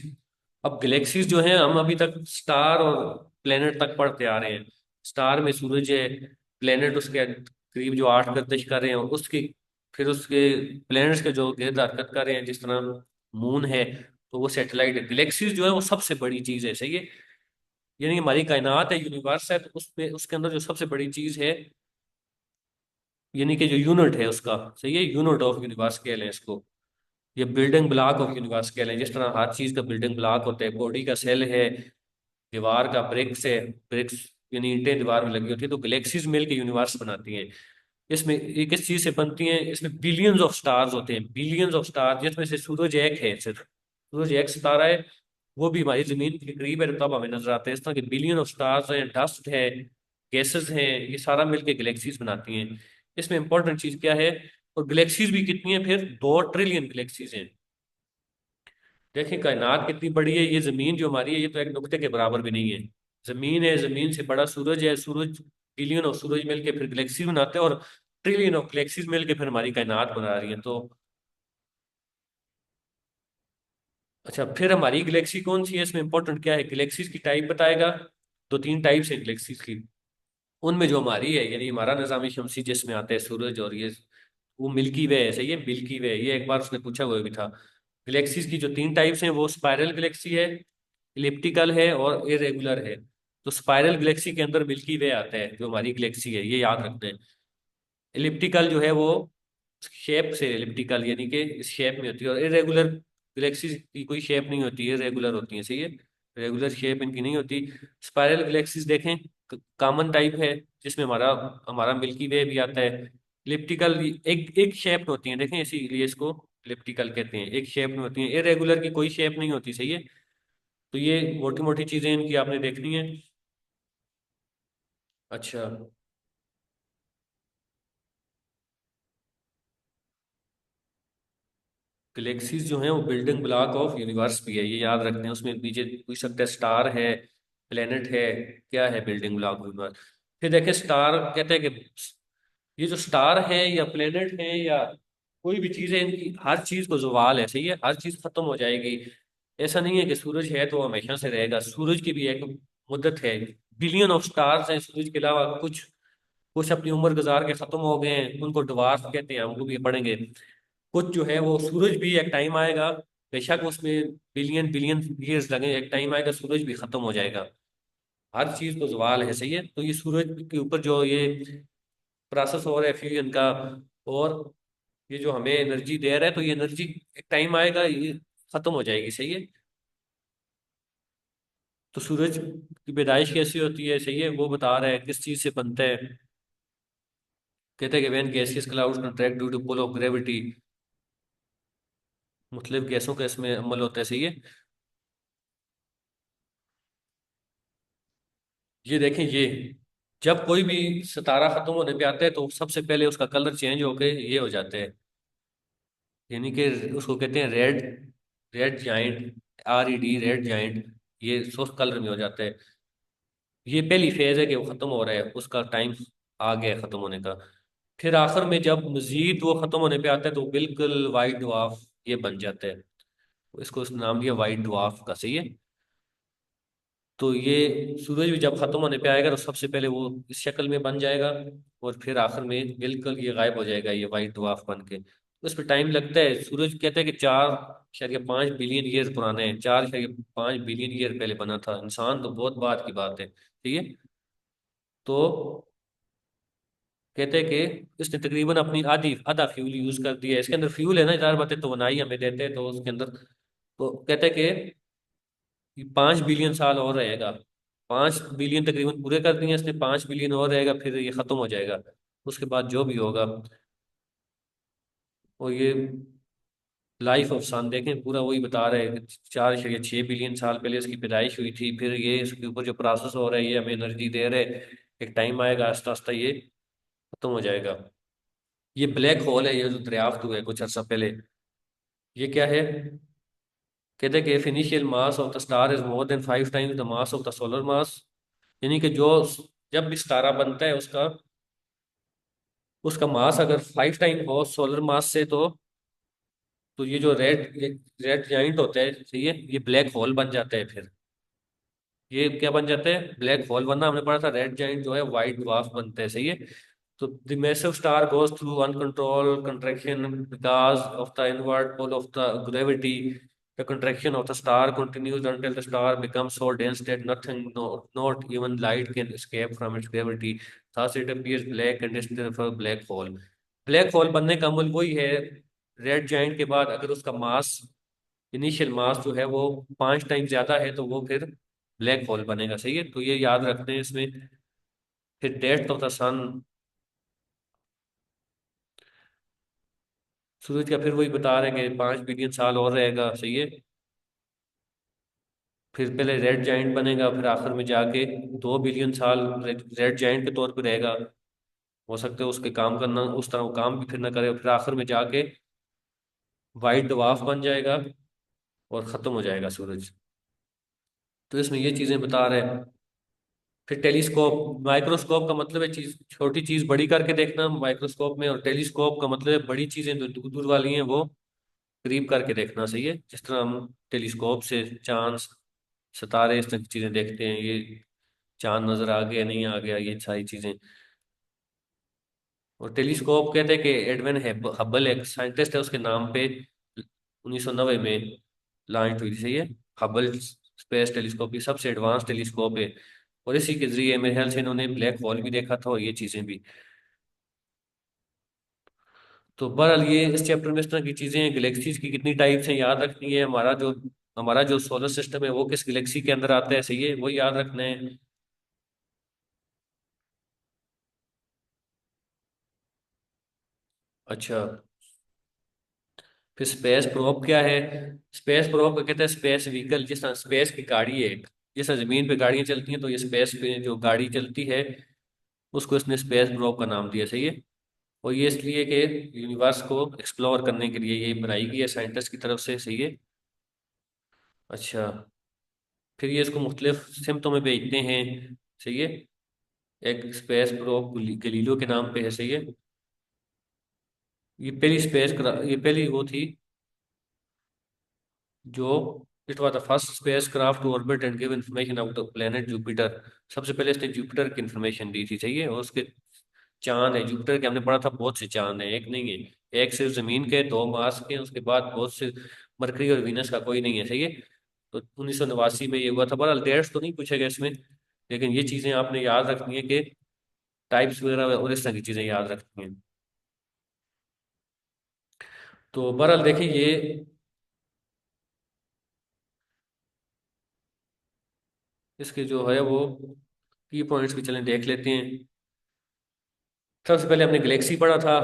अब गैलेक्सीज जो हैं हम अभी तक स्टार और प्लेनेट तक पढ़ते आ रहे हैं। स्टार में सूरज है, प्लेनेट उसके करीब जो आठ गर्दिश कर रहे हैं उसकी, फिर उसके प्लेनेट्स के जो गिर्द हरकत कर रहे हैं, जिस तरह मून है, तो वो सैटेलाइट है। गैलेक्सीज जो है वो सबसे बड़ी चीज है, सही है। यानी हमारी कायनात है, यूनिवर्स है, तो उसमें उसके अंदर जो सबसे बड़ी चीज है, यानी कि जो यूनिट है उसका, सही है, यूनिट ऑफ यूनिवर्स कह लें इसको। ये बिल्डिंग ब्लॉक ऑफ यूनिवर्स कह लें। जिस तरह हर चीज का बिल्डिंग ब्लॉक होता है, बॉडी का सेल है, दीवार का ब्रिक्स है, ब्रिक्स यानी ईंटें दीवार में लगी होती है, तो गैलेक्सीज मिल के यूनिवर्स बनाती हैं। इसमें ये किस चीज से बनती हैं, इसमें बिलियंस ऑफ स्टार्स होते हैं, बिलियंस ऑफ स्टार, जिसमें से सूरज एक है सिर्फ। सूरज एक सितारा है, वो भी हमारी जमीन के करीब है, तब हमें नजर आता है। इस तरह के बिलियन ऑफ स्टार्स हैं, डस्ट है, गैसेस हैं, ये सारा मिलके गैलेक्सीज बनाती हैं। इसमें इंपॉर्टेंट चीज क्या है, और गैलेक्सीज भी कितनी है, फिर 2 ट्रिलियन गैलेक्सीज हैं। देखें कायनात कितनी बड़ी है, ये जमीन जो हमारी है ये तो एक नुक्ते के बराबर भी नहीं है। जमीन है, जमीन से बड़ा सूरज है, सूरज, बिलियन ऑफ सूरज मिलके फिर गैलेक्सी बनाते हैं, और ट्रिलियन ऑफ गैलेक्सीज मिलके फिर हमारी कायनात बना रही है। तो अच्छा, फिर हमारी गैलेक्सी कौन सी है, इसमें इंपॉर्टेंट क्या है, गैलेक्सीज की टाइप बताएगा। दो तीन टाइप्स है गैलेक्सीज की। उनमें जो हमारी है, यानी हमारा निज़ाम शमसी जिसमें आते हैं सूरज और ये, वो मिल्की वे है, सही है, मिल्की वे। ये एक बार उसने पूछा हुआ भी था। गैलेक्सीज की जो तीन टाइप्स हैं, वो स्पाइरल गैलेक्सी है, इलिप्टिकल है, और इरेगुलर है। तो स्पाइरल गैलेक्सी के अंदर मिल्की वे आता है, जो हमारी गैलेक्सी है, ये याद रखते हैं। इलिप्टिकल जो है वो शेप से एलिप्टिकल, यानी कि इस शेप में होती है। और इरेगुलर गैलेक्सीज की कोई शेप नहीं होती है, रेगुलर होती है, सही है। रेगुलर शेप इनकी नहीं होती। स्पाइरल गैलेक्सीज देखें, कॉमन टाइप है, जिसमें हमारा हमारा मिल्की वे भी आता है। इलिप्टिकल एक एक शेप में होती है, देखें, इसीलिए इसको इलिप्टिकल कहते हैं, एक शेप में होती है। इरेगुलर की कोई शेप नहीं होती, सही है। तो ये मोटी मोटी चीजें इनकी आपने देखनी है। अच्छा, गैलेक्सीज जो है वो बिल्डिंग ब्लॉक ऑफ यूनिवर्स भी है, ये याद रखते हैं। उसमें पीछे पूछ सकते हैं स्टार है, प्लेनेट है, क्या है बिल्डिंग ब्लॉक ऑफ यूनिवर्स। फिर देखें, स्टार कहते हैं कि ये जो स्टार है या प्लेनेट है या कोई भी चीज है, इनकी हर चीज को जवाल है, सही है, हर चीज खत्म हो जाएगी। ऐसा नहीं है कि सूरज है तो हमेशा से रहेगा, सूरज की भी एक मुद्दत है। बिलियन ऑफ स्टार्स हैं सूरज के अलावा, कुछ कुछ अपनी उम्र गुजार के खत्म हो गए हैं, उनको डवार्फ कहते हैं, हमको भी पढ़ेंगे। कुछ जो है वो सूरज भी एक टाइम आएगा, बेशक उसमें बिलियन बिलियन ईयर्स लगे, एक टाइम आएगा सूरज भी खत्म हो जाएगा। हर चीज तो जवाल है, सही है। तो ये सूरज के ऊपर जो ये प्रोसेस हो रहा है फ्यूजन का, और ये जो हमें एनर्जी दे रहा है, तो ये एनर्जी एक टाइम आएगा ये खत्म हो जाएगी, सही है। तो सूरज की पैदाइश कैसी होती है, सही है, वो बता रहा है किस चीज से बनता है। कहते हैं कि when gaseous clouds contract due to pull of gravity, मुख्तलिफ गैसों का इसमें अमल होता है, सही है। ये देखें, ये जब कोई भी सितारा खत्म होने पे आता है तो सबसे पहले उसका कलर चेंज होके ये हो जाता है, यानी कि उसको कहते हैं red, red giant, RED, red giant. ये सुर्ख कलर में हो जाता है। ये पहली फेज है कि वो खत्म हो रहा है, उसका टाइम आ गया है खत्म होने का। फिर आखिर में जब मजीद वो खत्म होने पे आता है तो बिल्कुल वाइट ड्वार्फ ये बन जाता है। इसको उसने नाम दिया वाइट ड्वार्फ का, सही है। तो ये सूरज भी जब खत्म होने पे आएगा तो सबसे पहले वो इस शक्ल में बन जाएगा, और फिर आखिर में बिल्कुल ये गायब हो जाएगा, ये वाइट ड्वार्फ बन के। उस पर टाइम लगता है। सूरज कहते हैं कि 4.5 बिलियन ईयर पुराने हैं, 4.5 बिलियन ईयर पहले बना था। इंसान तो बहुत बाद की बात है, ठीक है। तो कहते हैं कि इसने तकरीबन अपनी आधी आधा फ्यूल यूज कर दिया है। इसके अंदर फ्यूल है ना, 4 बातें तो बनाई हमें देते हैं, तो उसके अंदर तो कहते हैं कि 5 बिलियन साल और रहेगा। 5 बिलियन तकरीबन पूरे कर दिए इसने, 5 बिलियन और रहेगा, फिर ये खत्म हो जाएगा। उसके बाद जो भी होगा। और ये लाइफ ऑफ सन देखें, पूरा वही बता रहे हैं कि 4.6 बिलियन साल पहले इसकी पैदाइश हुई थी, फिर ये इसके ऊपर जो प्रोसेस हो रहा है ये हमें एनर्जी दे रहे हैं। एक टाइम आएगा आस्ता आस्ता ये खत्म हो जाएगा। ये ब्लैक होल है, ये जो दरियाफ्त हुआ है कुछ अर्सा पहले, ये क्या है। कहते हैं कि if initial mass of the star is more than 5 times the mass of the solar मास, यानी कि जो जब भी सितारा बनता है उसका उसका मास अगर 5 टाइम हो सोलर मास से, तो ये जो रेड जाइंट होता है, सही है, ये ब्लैक होल बन जाता है। फिर ये क्या बन जाता है, ब्लैक होल। वरना हमने पढ़ा था रेड जाइंट जो है व्हाइट ड्वार्फ बनता है, सही है। तो the massive star goes through uncontrolled contraction because of the inward pull of the gravity. The contraction of the star continues until the star becomes so dense that nothing, no, not even light, can escape from its gravity. Thus, it appears black and is therefore black hole. Black hole बनने का अमल वही है। Red giant के बाद अगर उसका मास, initial mass जो है वो 5 टाइम ज्यादा है, तो वो फिर ब्लैक होल बनेगा, सही है। तो ये याद रखते हैं इसमें। फिर डेथ ऑफ द सन, सूरज का फिर वही बता रहे हैं कि 5 बिलियन साल और रहेगा, सही है। फिर पहले रेड जाइंट बनेगा, फिर आखिर में जाके 2 बिलियन साल रेड जाइंट के तौर पे रहेगा। हो सकता है उसके काम करना उस तरह वो काम भी फिर ना करे, फिर आखिर में जाके वाइट डवार्फ बन जाएगा और खत्म हो जाएगा सूरज। तो इसमें ये चीजें बता रहे हैं। फिर टेलीस्कोप, माइक्रोस्कोप का मतलब है चीज, छोटी चीज बड़ी करके देखना माइक्रोस्कोप में, और टेलीस्कोप का मतलब है बड़ी चीजें जो दूर दूर वाली हैं वो करीब करके देखना, सही है। जिस तरह हम टेलीस्कोप से चांद, सितारे, इस तरह की चीजें देखते हैं, ये चांद नजर आ गया नहीं आ गया, ये सारी चीजें। और टेलीस्कोप कहते हैं कि एडविन हब्बल एक साइंटिस्ट है, उसके नाम पे 1990 में लॉन्च हुई थी, सही है। हबल स्पेस टेलीस्कोप ये सबसे एडवांस टेलीस्कोप है, और इसी के जरिए मेरे ख्याल से इन्होंने ब्लैक होल भी देखा था और ये चीजें भी। तो बहरहाल ये इस चैप्टर में इस तरह की चीजें हैं, गैलेक्सीज की कितनी टाइप्स हैं याद रखनी है, हमारा जो सोलर सिस्टम है वो किस गैलेक्सी के अंदर आता है, सही है, वो याद रखना है। अच्छा, फिर स्पेस प्रोब क्या है? स्पेस प्रोब को कहते हैं स्पेस व्हीकल। जिस तरह स्पेस की गाड़ी है एक, जिस तरह जमीन पे गाड़ियां चलती हैं, तो ये स्पेस पे जो गाड़ी चलती है उसको इसने स्पेस प्रोब का नाम दिया, सही है। और ये इसलिए कि यूनिवर्स को एक्सप्लोर करने के लिए ये बनाई गई है साइंटिस्ट की तरफ से, सही है। अच्छा, फिर ये इसको मुख्तलिफ सिमतों में भेजते हैं, सही है। एक स्पेस प्रोब गलीलियो के नाम पे है, सही है। ये पहली वो थी जो, it was the first spacecraft to orbit and give information about the planet Jupiter. सबसे पहले इसने जुपिटर की इंफॉर्मेशन दी थी, सही है। और उसके चांद है जुपिटर के, हमने पढ़ा था बहुत से चांद हैं, एक नहीं है। एक सिर्फ जमीन के, दो मार्स के, उसके बाद बहुत से मरकरी और वीनस का कोई नहीं है, सही है। तो 1989 में ये हुआ था। बहरहाल डेट्स तो नहीं पूछे गए इसमें, लेकिन ये चीजें आपने याद रखनी है कि टाइप्स वगैरह और इस तरह की चीजें याद रखनी है। तो बहरहाल देखिए ये, इसके जो है वो की पॉइंट्स भी चलें देख लेते हैं। सबसे पहले हमने गैलेक्सी पढ़ा था।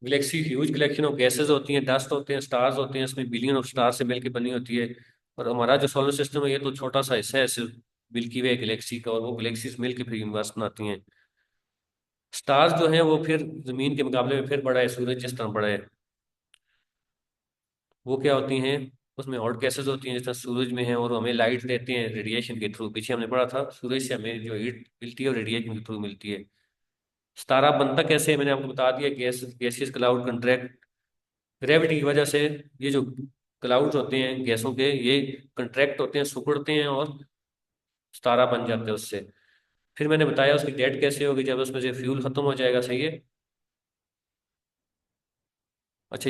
Galaxy huge collection of gases होती हैं, डस्ट होते हैं, स्टार्स होते हैं, इसमें बिलियन ऑफ स्टार से मिलकर बनी होती है। और हमारा जो सोलर सिस्टम है ये तो छोटा सा हिस्सा है सिर्फ मिल्की वे गैलेक्सी का, और वो गैलेक्सीज मिलकर फिर यूनिवर्स बनाती हैं। स्टार्स जो हैं वो फिर जमीन के मुकाबले में फिर बड़ा है, सूरज जिस तरह बड़ा है। वो क्या होती हैं? उसमें हॉट गैसेस होती हैं जिस तरह सूरज में है, और वो हमें लाइट देते हैं रेडिएशन के थ्रू। पीछे हमने पढ़ा था सूरज से हमें जो हीट मिलती है वो रेडिएशन के थ्रू मिलती है। सितारा बनता कैसे है, मैंने आपको बता दिया, गैसियस क्लाउड कंट्रैक्ट ग्रेविटी की वजह से। ये जो क्लाउड्स होते हैं गैसों के, ये कंट्रैक्ट होते हैं, सिकुड़ते हैं और सितारा बन जाते हैं उससे। फिर मैंने बताया उसकी डेथ कैसे होगी, जब उसमें से फ्यूल खत्म हो जाएगा, सही है। अच्छा,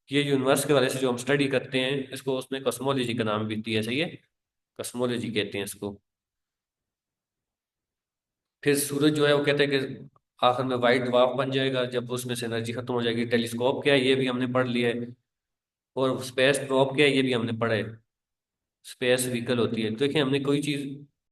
ये यूनिवर्स के वाले से जो हम स्टडी करते हैं इसको, उसमें कॉस्मोलॉजी का नाम भी दिया है, सही है। कॉस्मोलॉजी कहते हैं इसको। फिर सूरज जो है वो कहते हैं कि आखिर में वाइट ड्वार्फ बन जाएगा जब उसमें से एनर्जी खत्म हो जाएगी। टेलीस्कोप क्या है ये भी हमने पढ़ लिया है। और स्पेस प्रोब क्या है ये भी हमने पढ़ा है। स्पेस व्हीकल होती है। तो देखिए हमने कोई चीज